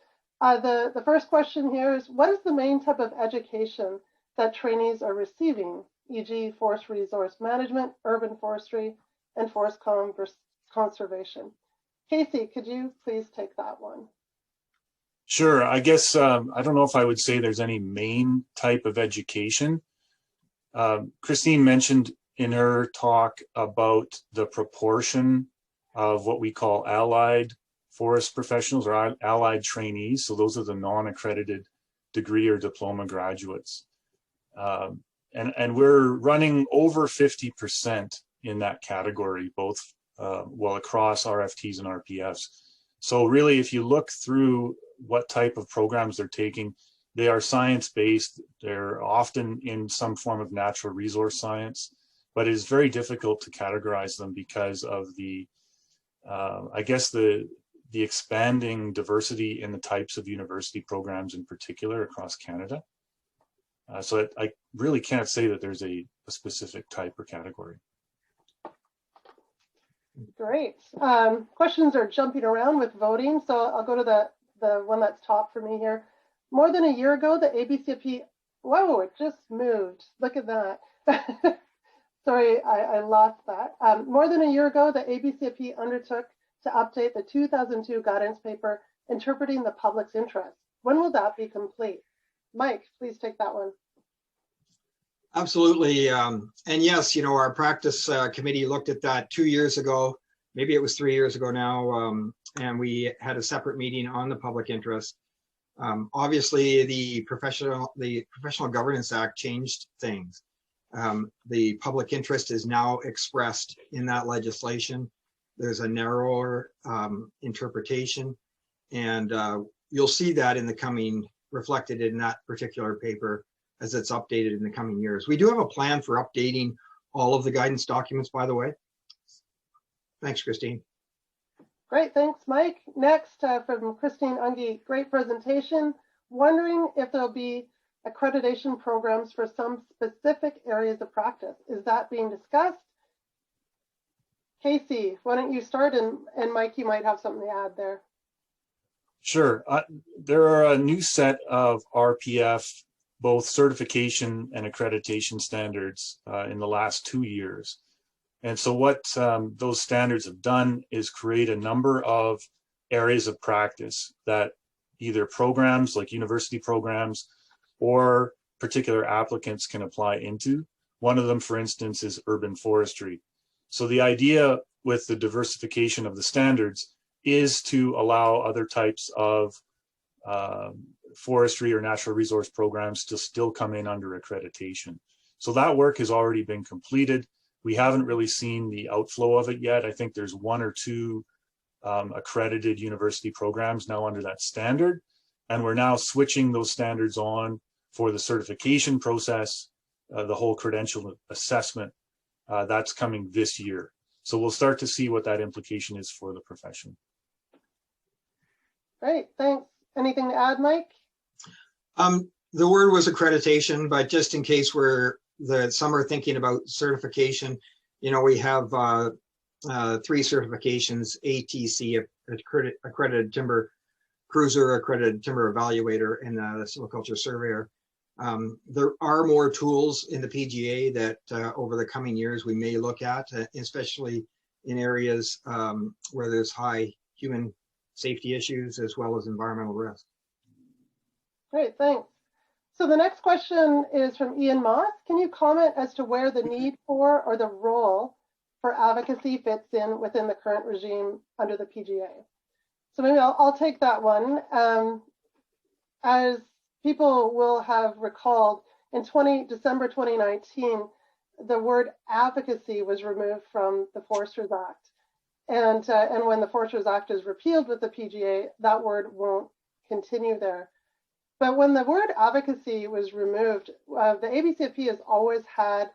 The first question here is, what is the main type of education that trainees are receiving, e.g. forest resource management, urban forestry, and forest conservation? Casey, could you please take that one?
Sure. I guess I don't know if I would say there's any main type of education. Christine mentioned in her talk about the proportion of what we call allied forest professionals or allied trainees. So those are the non-accredited degree or diploma graduates. And we're running over 50% in that category, both across RFTs and RPFs. So really, if you look through what type of programs they're taking, they are science-based. They're often in some form of natural resource science, but it is very difficult to categorize them because of the, I guess, the expanding diversity in the types of university programs in particular across Canada. So I really can't say that there's a specific type or category.
Great. Questions are jumping around with voting, so I'll go to the one that's top for me here. More than a year ago, the ABCFP, whoa, it just moved. Look at that. Sorry, I lost that. More than a year ago, the ABCFP undertook to update the 2002 guidance paper, Interpreting the Public's Interest. When will that be complete? Mike, please take that one.
Absolutely. And yes, you know, our practice committee looked at that 2 years ago, maybe it was 3 years ago now, and we had a separate meeting on the public interest. Obviously, the Professional Governance Act changed things. The public interest is now expressed in that legislation. There's a narrower interpretation, and you'll see that in the coming, reflected in that particular paper as it's updated in the coming years. We do have a plan for updating all of the guidance documents, by the way. Thanks, Christine.
Great, thanks, Mike. Next, from Christine Unge, great presentation. Wondering if there'll be accreditation programs for some specific areas of practice. Is that being discussed? Casey, why don't you start, and Mike, you might have something to add there.
Sure. There are a new set of RPF, both certification and accreditation standards in the last 2 years. And so what those standards have done is create a number of areas of practice that either programs like university programs or particular applicants can apply into. One of them, for instance, is urban forestry. So the idea with the diversification of the standards is to allow other types of forestry or natural resource programs to still come in under accreditation. So that work has already been completed. We haven't really seen the outflow of it yet. I think there's 1 or 2 accredited university programs now under that standard. And we're now switching those standards on for the certification process, the whole credential assessment. That's coming this year. So we'll start to see what that implication is for the profession.
Great, thanks. Anything to add, Mike?
The word was accreditation, but just in case some are thinking about certification, you know, we have 3 certifications: ATC, accredited timber cruiser, accredited timber evaluator, and the silviculture surveyor. There are more tools in the PGA that over the coming years we may look at, especially in areas where there's high human safety issues as well as environmental risk.
Great, thanks. So the next question is from Ian Moss. Can you comment as to where the need for or the role for advocacy fits in within the current regime under the PGA? So maybe I'll take that one. As people will have recalled, in December 2019, the word advocacy was removed from the Foresters Act. And when the Foresters Act is repealed with the PGA, that word won't continue there. But when the word advocacy was removed, the ABCFP has always had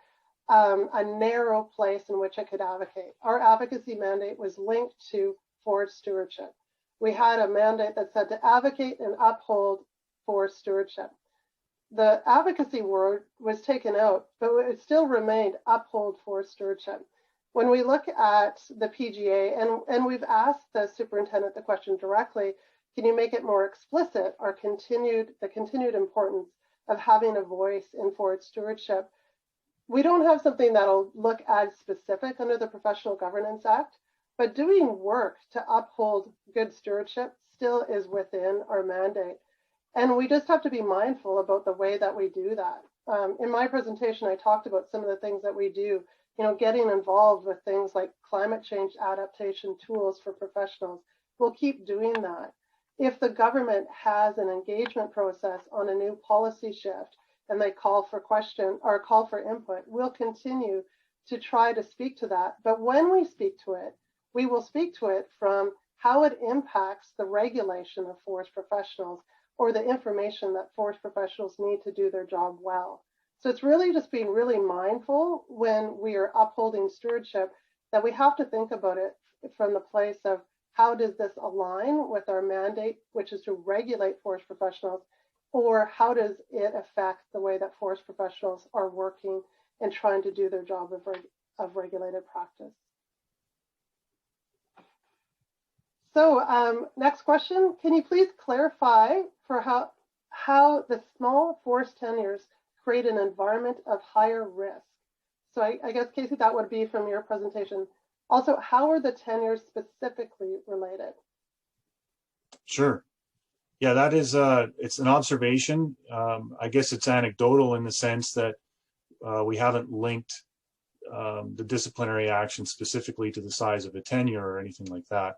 a narrow place in which it could advocate. Our advocacy mandate was linked to forest stewardship. We had a mandate that said to advocate and uphold forest stewardship. The advocacy word was taken out, but it still remained uphold forest stewardship. When we look at the PGA, and we've asked the superintendent the question directly, can you make it more explicit, the continued importance of having a voice in forest stewardship? We don't have something that'll look as specific under the Professional Governance Act, but doing work to uphold good stewardship still is within our mandate. And we just have to be mindful about the way that we do that. In my presentation, I talked about some of the things that we do, you know, getting involved with things like climate change adaptation tools for professionals. We'll keep doing that. If the government has an engagement process on a new policy shift and they call for input, we'll continue to try to speak to that. But when we speak to it, we will speak to it from how it impacts the regulation of forest professionals or the information that forest professionals need to do their job well. So it's really just being really mindful when we are upholding stewardship that we have to think about it from the place of how does this align with our mandate, which is to regulate forest professionals, or how does it affect the way that forest professionals are working and trying to do their job of regulated practice? So next question, can you please clarify for how the small forest tenures create an environment of higher risk? So I guess, Casey, that would be from your presentation. Also, how are the tenures specifically related?
Sure. Yeah, that is, it's an observation. I guess it's anecdotal in the sense that we haven't linked the disciplinary action specifically to the size of a tenure or anything like that.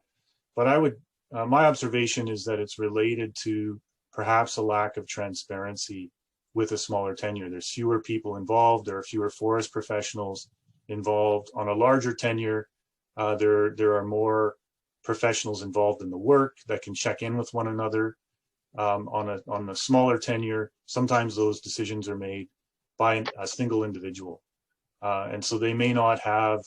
But I would, my observation is that it's related to perhaps a lack of transparency with a smaller tenure. There's fewer people involved. There are fewer forest professionals involved. On a larger tenure, there are more professionals involved in the work that can check in with one another. On a smaller tenure, sometimes those decisions are made by a single individual. And so they may not have,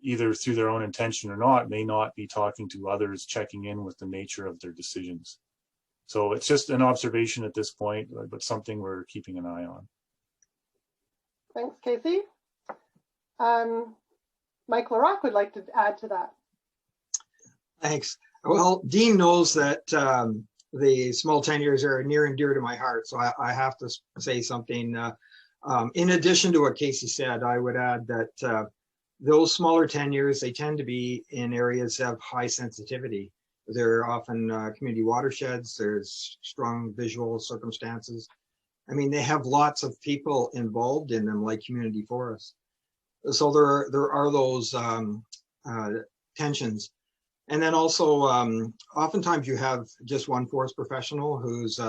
either through their own intention or not, may not be talking to others, checking in with the nature of their decisions. So it's just an observation at this point, but something we're keeping an eye on.
Thanks, Casey. Mike Larock would like to add to that. Thanks.
Well, Dean knows that the small tenures are near and dear to my heart, so I have to say something. In addition to what Casey said, I would add that those smaller tenures, they tend to be in areas of high sensitivity. They're often community watersheds, there's strong visual circumstances. I mean, they have lots of people involved in them, like community forests. So there are those tensions. And then also, oftentimes you have just one forest professional who's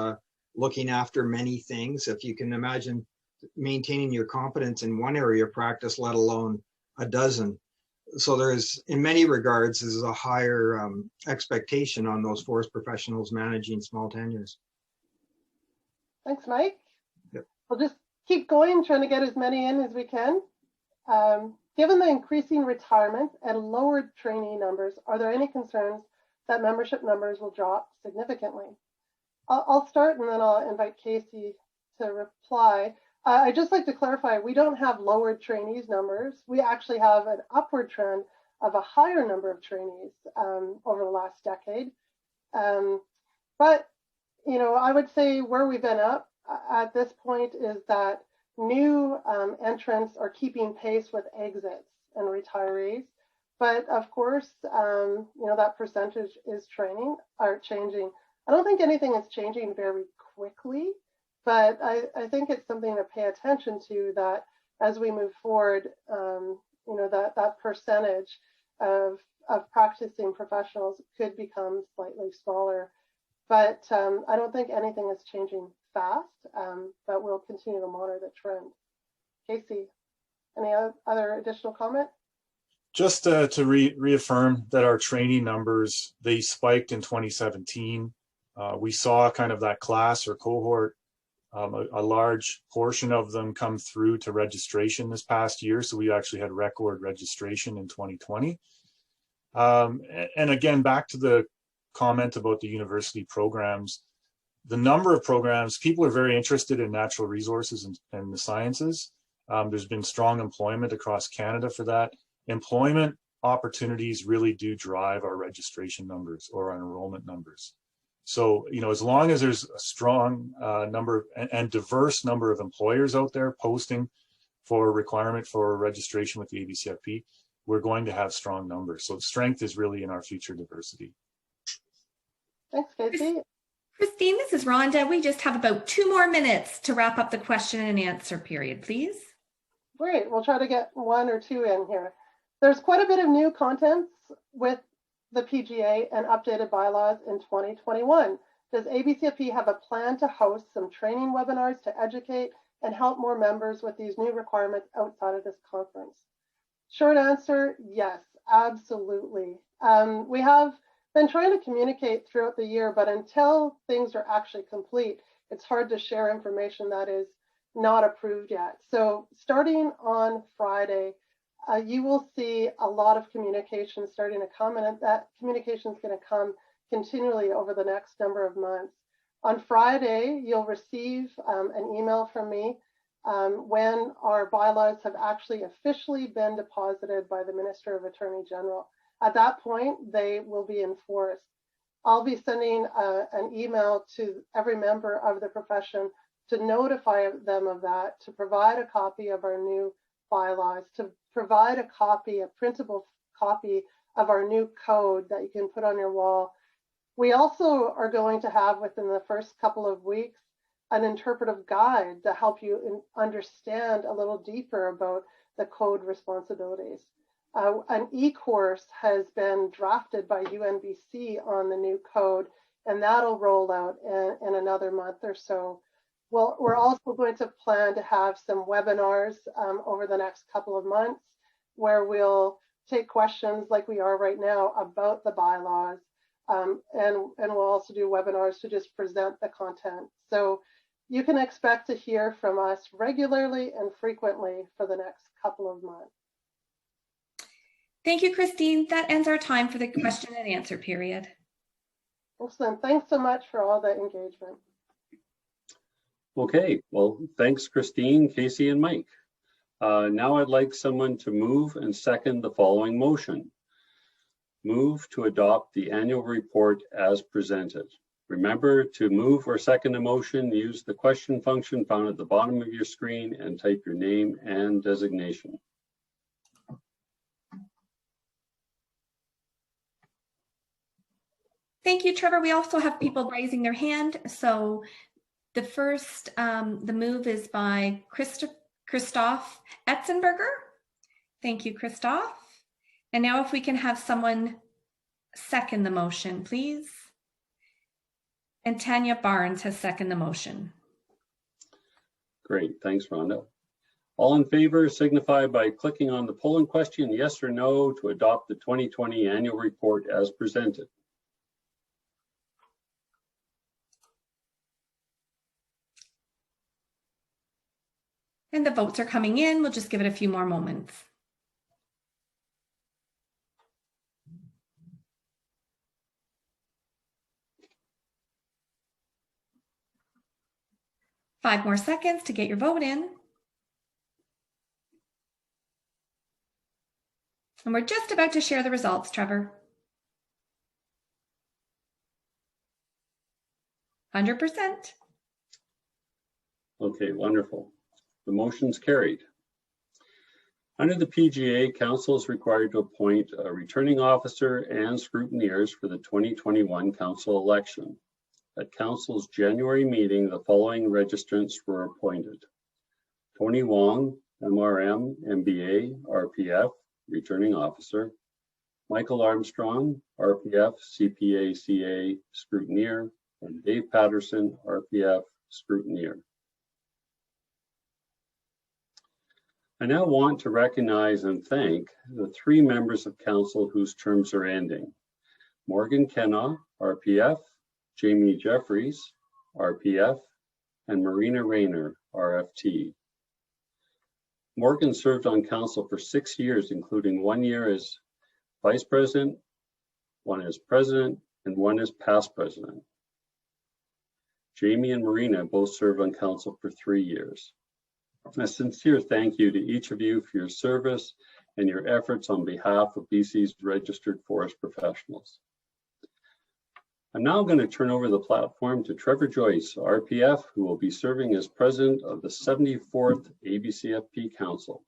looking after many things. If you can imagine maintaining your competence in one area of practice, let alone a dozen. So there's, in many regards, there's a higher expectation on those forest professionals managing small tenures.
Thanks, Mike.
Yep.
We'll just keep going, trying to get as many in as we can. Given the increasing retirements and lowered trainee numbers, are there any concerns that membership numbers will drop significantly? I'll start and then I'll invite Casey to reply. I'd just like to clarify, we don't have lowered trainees numbers. We actually have an upward trend of a higher number of trainees over the last decade. But, you know, I would say where we've been up at this point is that new entrants are keeping pace with exits and retirees. But of course, you know, that percentage is changing. I don't think anything is changing very quickly, but I think it's something to pay attention to, that as we move forward, you know, that percentage of practicing professionals could become slightly smaller. But I don't think anything is changing fast, but we'll continue to monitor the trend. Casey, any other additional comment?
Just to reaffirm that our training numbers, they spiked in 2017. We saw kind of that class or cohort, a large portion of them come through to registration this past year. So we actually had record registration in 2020. And again, back to the comment about the university programs, the number of programs, people are very interested in natural resources and the sciences. There's been strong employment across Canada for that. Employment opportunities really do drive our registration numbers or our enrollment numbers. So, you know, as long as there's a strong number and diverse number of employers out there posting for a requirement for registration with the ABCFP, we're going to have strong numbers. So strength is really in our future diversity.
Thanks, Casey.
Christine, this is Rhonda. We just have about 2 more minutes to wrap up the question and answer period, please.
Great, we'll try to get 1 or 2 in here. There's quite a bit of new contents with the PGA and updated bylaws in 2021. Does ABCFP have a plan to host some training webinars to educate and help more members with these new requirements outside of this conference? Short answer, yes, absolutely. We have been trying to communicate throughout the year, but until things are actually complete, it's hard to share information that is not approved yet. So starting on Friday, you will see a lot of communication starting to come, and that communication is going to come continually over the next number of months. On Friday, you'll receive an email from me when our bylaws have actually officially been deposited by the Minister of Attorney General. At that point, they will be enforced. I'll be sending an email to every member of the profession to notify them of that, to provide a copy of our new bylaws, to provide a copy, a printable copy of our new code that you can put on your wall. We also are going to have, within the first couple of weeks, an interpretive guide to help you understand a little deeper about the code responsibilities. An e-course has been drafted by UNBC on the new code, and that'll roll out in another month or so. Well, we're also going to plan to have some webinars over the next couple of months where we'll take questions like we are right now about the bylaws, and we'll also do webinars to just present the content. So you can expect to hear from us regularly and frequently for the next couple of months.
Thank you, Christine. That ends our time for the question and answer period.
Excellent. Thanks so much for all the engagement.
Okay, well, thanks, Christine, Casey, and Mike. Now I'd like someone to move and second the following motion. Move to adopt the annual report as presented. Remember, to move or second a motion, use the question function found at the bottom of your screen and type your name and designation.
Thank you, Trevor. We also have people raising their hand. So the first, the move is by Christoph Etzenberger. Thank you, Christoph. And now if we can have someone second the motion, please. And Tanya Barnes has seconded the motion.
Great, thanks, Rhonda. All in favor signify by clicking on the polling question, yes or no, to adopt the 2020 annual report as presented.
And the votes are coming in. We'll just give it a few more moments. Five more seconds to get your vote in. And we're just about to share the results, Trevor. 100%.
Okay, wonderful. The motion's carried. Under the PGA, Council is required to appoint a returning officer and scrutineers for the 2021 Council election. At Council's January meeting, the following registrants were appointed. Tony Wong, MRM, MBA, RPF, returning officer. Michael Armstrong, RPF, CPA, CA, scrutineer, and Dave Patterson, RPF, scrutineer. I now want to recognize and thank the 3 members of Council whose terms are ending. Morgan Kenna, RPF, Jamie Jeffries, RPF, and Marina Rayner, RFT. Morgan served on Council for 6 years, including 1 year as Vice President, 1 as President, and 1 as Past President. Jamie and Marina both served on Council for 3 years. A sincere thank you to each of you for your service and your efforts on behalf of BC's registered forest professionals. I'm now going to turn over the platform to Trevor Joyce, RPF, who will be serving as President of the 74th ABCFP Council.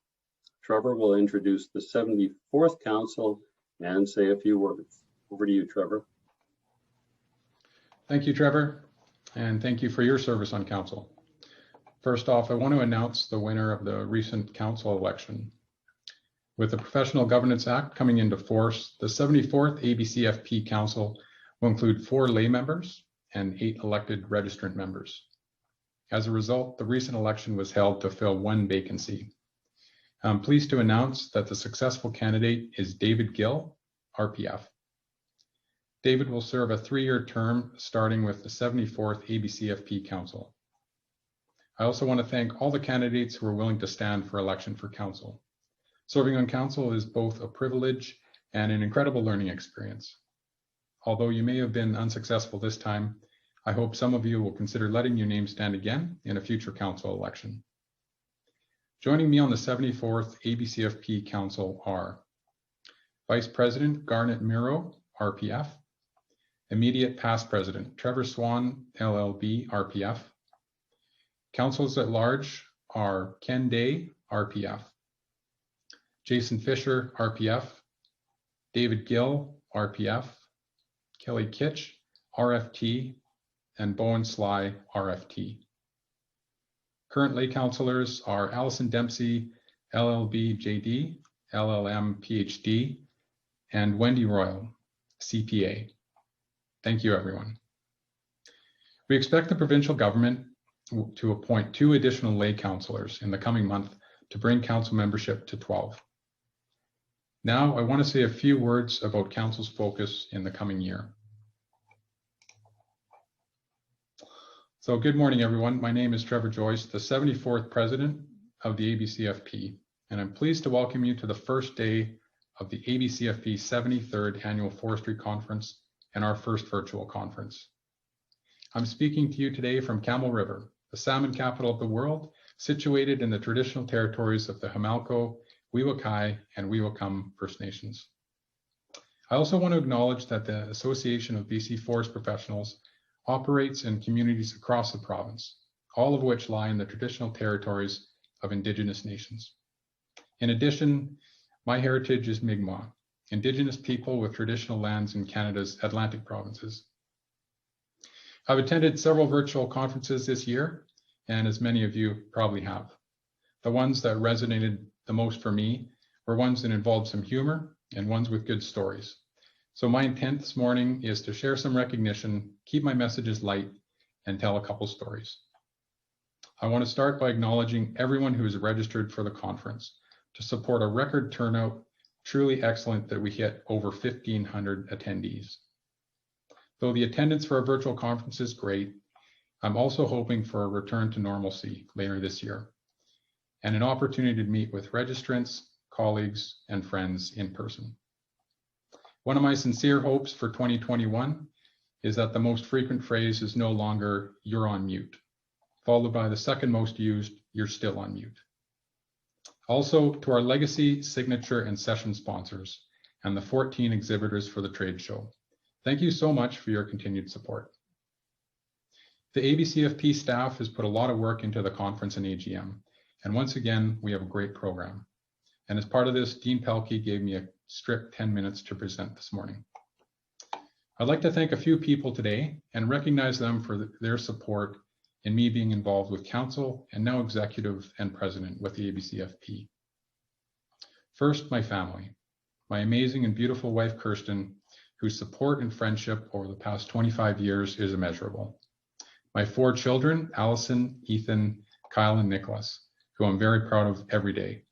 Trevor will introduce the 74th Council and say a few words. Over to you, Trevor.
Thank you, Trevor, and thank you for your service on Council. First off, I want to announce the winner of the recent Council election. With the Professional Governance Act coming into force, the 74th ABCFP Council will include 4 lay members and 8 elected registrant members. As a result, the recent election was held to fill 1 vacancy. I'm pleased to announce that the successful candidate is David Gill, RPF. David will serve a 3-year term starting with the 74th ABCFP Council. I also want to thank all the candidates who are willing to stand for election for Council. Serving on Council is both a privilege and an incredible learning experience. Although you may have been unsuccessful this time, I hope some of you will consider letting your name stand again in a future Council election. Joining me on the 74th ABCFP Council are Vice President Garnet Miro, RPF, Immediate Past President Trevor Swan, LLB, RPF. Councils at large are Ken Day, RPF, Jason Fisher, RPF, David Gill, RPF, Kelly Kitch, RFT, and Bowen Sly, RFT. Current lay councillors are Allison Dempsey, LLB JD, LLM PhD, and Wendy Royal, CPA. Thank you, everyone. We expect the provincial government to appoint 2 additional lay councillors in the coming month to bring Council membership to 12. Now, I want to say a few words about Council's focus in the coming year. So good morning, everyone. My name is Trevor Joyce, the 74th President of the ABCFP, and I'm pleased to welcome you to the first day of the ABCFP 73rd Annual Forestry Conference and our first virtual conference. I'm speaking to you today from Camel River, the salmon capital of the world, situated in the traditional territories of the Hamalko, Wewakai, and Wewakam First Nations. I also want to acknowledge that the Association of BC Forest Professionals operates in communities across the province, all of which lie in the traditional territories of Indigenous nations. In addition, my heritage is Mi'kmaq, Indigenous people with traditional lands in Canada's Atlantic provinces. I've attended several virtual conferences this year, and as many of you probably have. The ones that resonated the most for me were ones that involved some humor and ones with good stories. So my intent this morning is to share some recognition, keep my messages light, and tell a couple stories. I want to start by acknowledging everyone who is registered for the conference to support a record turnout. Truly excellent that we hit over 1,500 attendees. Though the attendance for our virtual conference is great, I'm also hoping for a return to normalcy later this year and an opportunity to meet with registrants, colleagues, and friends in person. One of my sincere hopes for 2021 is that the most frequent phrase is no longer "you're on mute," followed by the second most used "you're still on mute." Also, to our legacy, signature, and session sponsors, and the 14 exhibitors for the trade show, thank you so much for your continued support. The ABCFP staff has put a lot of work into the conference and AGM, and once again, we have a great program. And as part of this, Dean Pelkey gave me a strict 10 minutes to present this morning. I'd like to thank a few people today and recognize them for their support in me being involved with council and now executive and president with the ABCFP. First, my family, my amazing and beautiful wife, Kirsten, whose support and friendship over the past 25 years is immeasurable. My 4 children, Allison, Ethan, Kyle, and Nicholas, who I'm very proud of every day.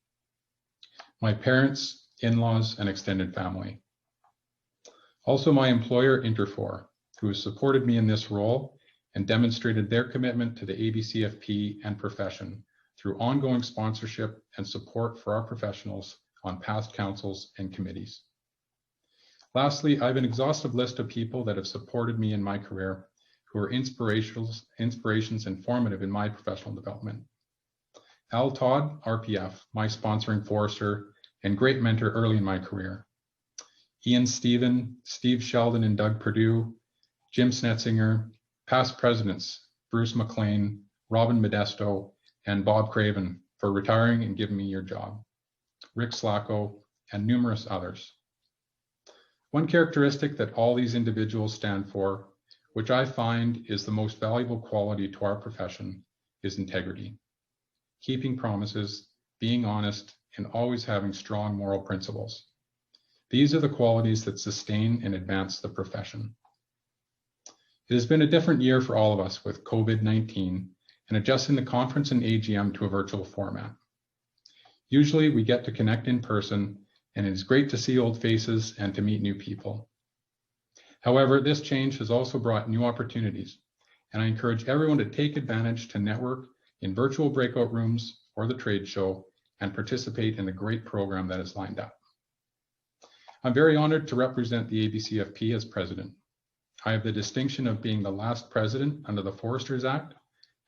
My parents, in-laws, and extended family. Also my employer, Interfor, who has supported me in this role and demonstrated their commitment to the ABCFP and profession through ongoing sponsorship and support for our professionals on past councils and committees. Lastly, I have an exhaustive list of people that have supported me in my career who are inspirations and formative in my professional development. Al Todd, RPF, my sponsoring forester and great mentor early in my career. Ian Stephen, Steve Sheldon and Doug Perdue, Jim Snetzinger, past presidents, Bruce McLean, Robin Modesto, and Bob Craven for retiring and giving me your job, Rick Slacko, and numerous others. One characteristic that all these individuals stand for, which I find is the most valuable quality to our profession, is integrity. Keeping promises, being honest, and always having strong moral principles. These are the qualities that sustain and advance the profession. It has been a different year for all of us with COVID-19 and adjusting the conference and AGM to a virtual format. Usually we get to connect in person, and it is great to see old faces and to meet new people. However, this change has also brought new opportunities, and I encourage everyone to take advantage to network in virtual breakout rooms or the trade show and participate in the great program that is lined up. I'm very honored to represent the ABCFP as president. I have the distinction of being the last president under the Foresters Act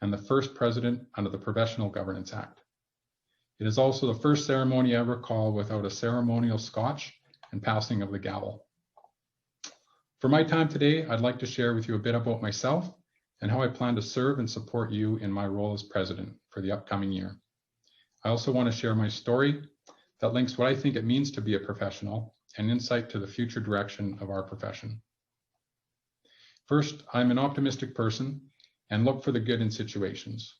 and the first president under the Professional Governance Act. It is also the first ceremony I recall without a ceremonial scotch and passing of the gavel. For my time today, I'd like to share with you a bit about myself and how I plan to serve and support you in my role as president for the upcoming year. I also want to share my story that links what I think it means to be a professional and insight to the future direction of our profession. First, I'm an optimistic person and look for the good in situations.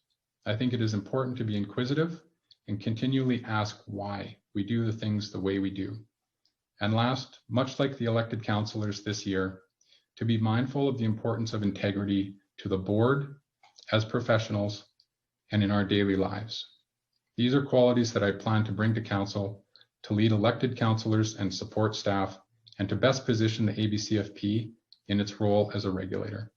I think it is important to be inquisitive and continually ask why we do the things the way we do. And last, much like the elected councillors this year, to be mindful of the importance of integrity to the board, as professionals, and in our daily lives. These are qualities that I plan to bring to council to lead elected councillors and support staff and to best position the ABCFP in its role as a regulator.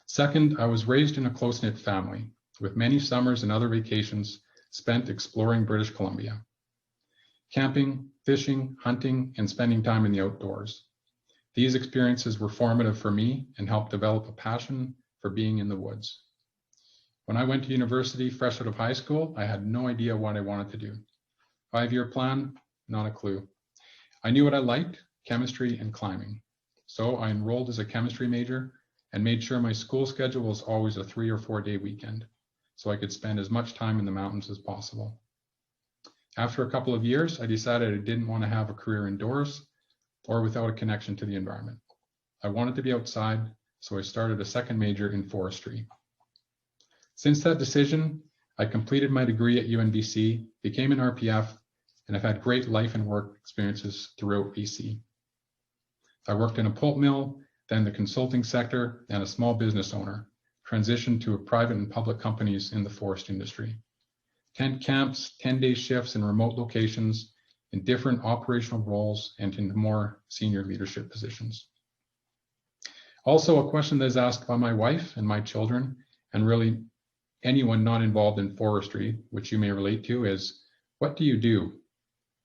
Second, I was raised in a close-knit family with many summers and other vacations spent exploring British Columbia, camping, fishing, hunting, and spending time in the outdoors. These experiences were formative for me and helped develop a passion for being in the woods. When I went to university fresh out of high school, I had no idea what I wanted to do. 5-year plan, not a clue. I knew what I liked, chemistry and climbing. So I enrolled as a chemistry major and made sure my school schedule was always a 3 or 4 day weekend, so I could spend as much time in the mountains as possible. After a couple of years, I decided I didn't want to have a career indoors or without a connection to the environment. I wanted to be outside, so I started a second major in forestry. Since that decision, I completed my degree at UNBC, became an RPF, and I've had great life and work experiences throughout BC. I worked in a pulp mill, then the consulting sector, and a small business owner, transitioned to private and public companies in the forest industry. Tent camps, 10-day shifts in remote locations, in different operational roles, and in more senior leadership positions. Also, a question that is asked by my wife and my children, and really anyone not involved in forestry, which you may relate to, is, what do you do?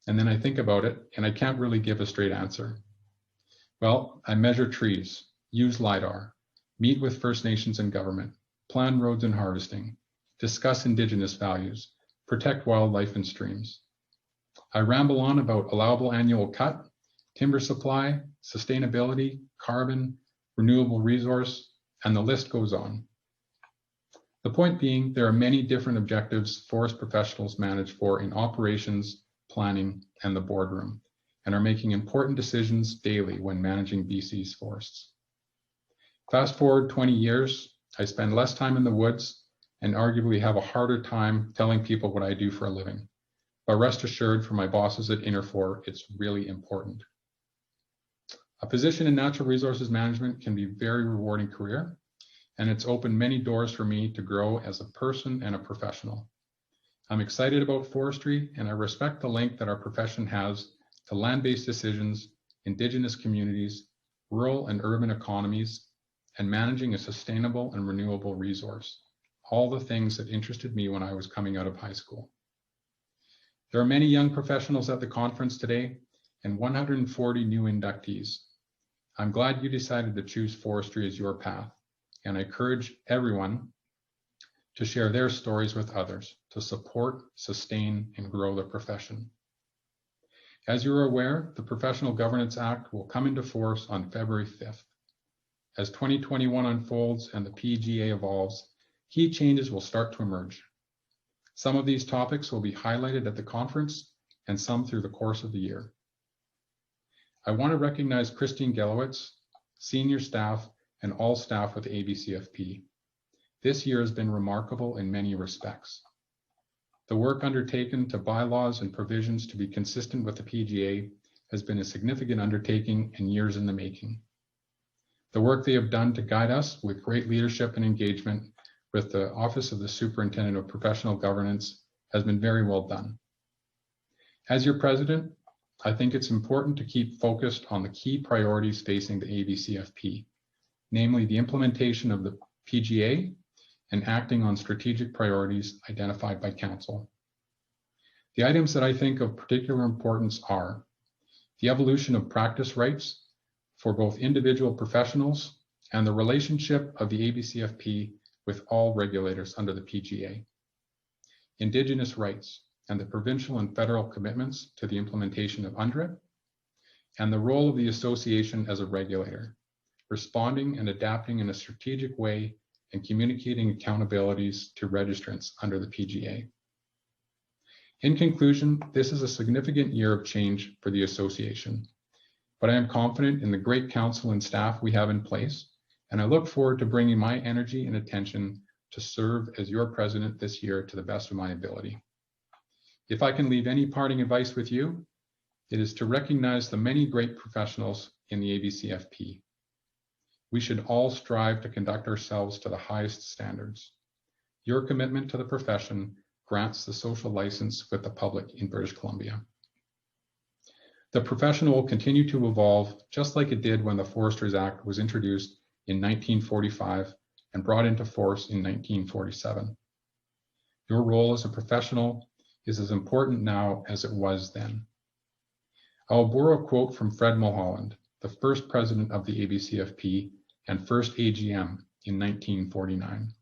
And then I think about it, and I can't really give a straight answer. Well, I measure trees, use LiDAR, meet with First Nations and government, plan roads and harvesting, discuss Indigenous values, protect wildlife and streams. I ramble on about allowable annual cut, timber supply, sustainability, carbon, renewable resource, and the list goes on. The point being, there are many different objectives forest professionals manage for in operations, planning, and the boardroom, and are making important decisions daily when managing BC's forests. Fast forward 20 years, I spend less time in the woods and arguably have a harder time telling people what I do for a living. But rest assured, for my bosses at Interfor, it's really important. A position in natural resources management can be a very rewarding career, and it's opened many doors for me to grow as a person and a professional. I'm excited about forestry, and I respect the link that our profession has to land-based decisions, Indigenous communities, rural and urban economies, and managing a sustainable and renewable resource, all the things that interested me when I was coming out of high school. There are many young professionals at the conference today and 140 new inductees. I'm glad you decided to choose forestry as your path, and I encourage everyone to share their stories with others to support, sustain, and grow the profession. As you're aware, the Professional Governance Act will come into force on February 5th. As 2021 unfolds and the PGA evolves, key changes will start to emerge. Some of these topics will be highlighted at the conference and some through the course of the year. I want to recognize Christine Gelowitz, senior staff, and all staff with ABCFP. This year has been remarkable in many respects. The work undertaken to bylaws and provisions to be consistent with the PGA has been a significant undertaking and years in the making. The work they have done to guide us with great leadership and engagement with the Office of the Superintendent of Professional Governance has been very well done. As your president, I think it's important to keep focused on the key priorities facing the ABCFP, namely the implementation of the PGA and acting on strategic priorities identified by Council. The items that I think of particular importance are the evolution of practice rights for both individual professionals and the relationship of the ABCFP with all regulators under the PGA, Indigenous rights and the provincial and federal commitments to the implementation of UNDRIP, and the role of the association as a regulator, responding and adapting in a strategic way and communicating accountabilities to registrants under the PGA. In conclusion, this is a significant year of change for the association, but I am confident in the great council and staff we have in place, and I look forward to bringing my energy and attention to serve as your president this year to the best of my ability. If I can leave any parting advice with you, it is to recognize the many great professionals in the ABCFP. We should all strive to conduct ourselves to the highest standards. Your commitment to the profession grants the social license with the public in British Columbia. The profession will continue to evolve just like it did when the Foresters Act was introduced in 1945 and brought into force in 1947. Your role as a professional is as important now as it was then. I will borrow a quote from Fred Mulholland, the first president of the ABCFP and first AGM in 1949.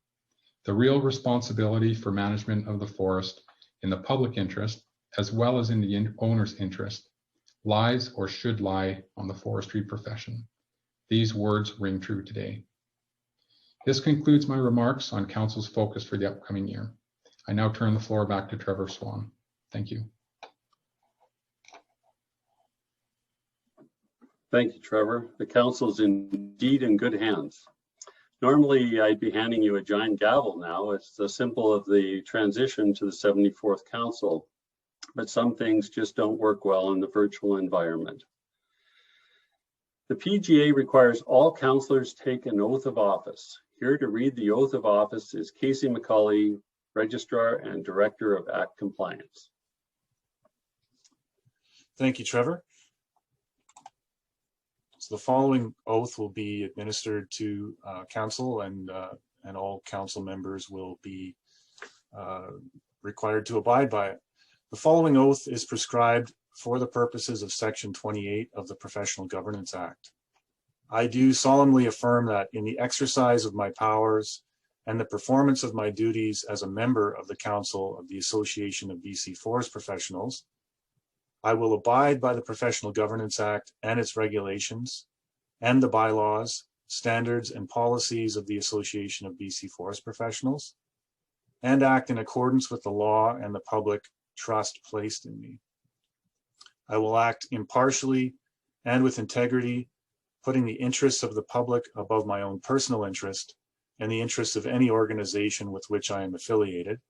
The real responsibility for management of the forest in the public interest, as well as in the owner's interest, lies or should lie on the forestry profession. These words ring true today. This concludes my remarks on Council's focus for the upcoming year. I now turn the floor back to Trevor Swan. Thank you.
Thank you, Trevor. The council is indeed in good hands. Normally, I'd be handing you a giant gavel now. It's the symbol of the transition to the 74th council. but some things just don't work well in the virtual environment. The PGA requires all councillors take an oath of office. Here to read the oath of office is Casey Macaulay, Registrar and Director of Act Compliance.
Thank you, Trevor. So the following oath will be administered to council, and all council members will be required to abide by it. The following oath is prescribed for the purposes of Section 28 of the Professional Governance Act. I do solemnly affirm that in the exercise of my powers and the performance of my duties as a member of the Council of the Association of BC Forest Professionals, I will abide by the Professional Governance Act and its regulations and the bylaws, standards, and policies of the Association of BC Forest Professionals, and act in accordance with the law and the public trust placed in me. I will act impartially and with integrity, putting the interests of the public above my own personal interest and the interests of any organization with which I am affiliated.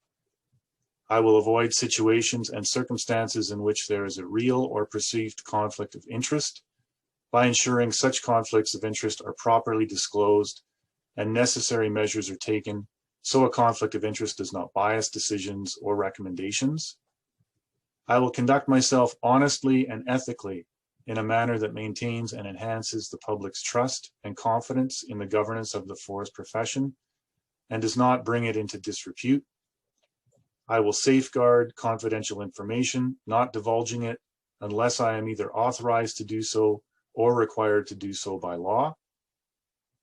I will avoid situations and circumstances in which there is a real or perceived conflict of interest by ensuring such conflicts of interest are properly disclosed and necessary measures are taken so a conflict of interest does not bias decisions or recommendations. I will conduct myself honestly and ethically in a manner that maintains and enhances the public's trust and confidence in the governance of the forest profession and does not bring it into disrepute. I will safeguard confidential information, not divulging it unless I am either authorized to do so or required to do so by law.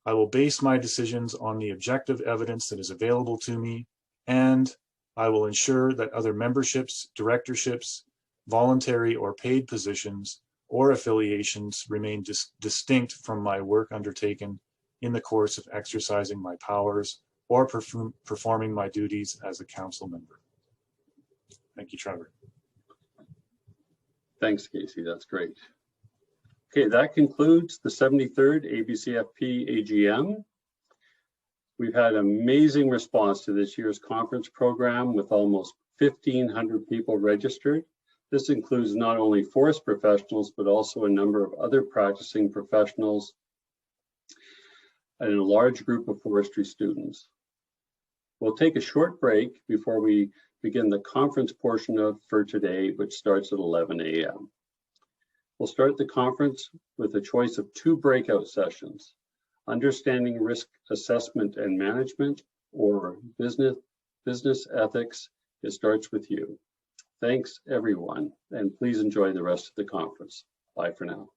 I will base my decisions on the objective evidence that is available to me, and I will ensure that other memberships, directorships, voluntary or paid positions, or affiliations remain distinct from my work undertaken in the course of exercising my powers or performing my duties as a council member. Thank you, Trevor.
Thanks, Casey. That's great. Okay, that concludes the 73rd ABCFP AGM. We've had amazing response to this year's conference program with almost 1,500 people registered. This includes not only forest professionals, but also a number of other practicing professionals and a large group of forestry students. We'll take a short break before we begin the conference portion for today, which starts at 11 a.m. We'll start the conference with a choice of 2 breakout sessions: Understanding Risk Assessment and Management, or Business Ethics. It starts with you. Thanks, everyone, and please enjoy the rest of the conference. Bye for now.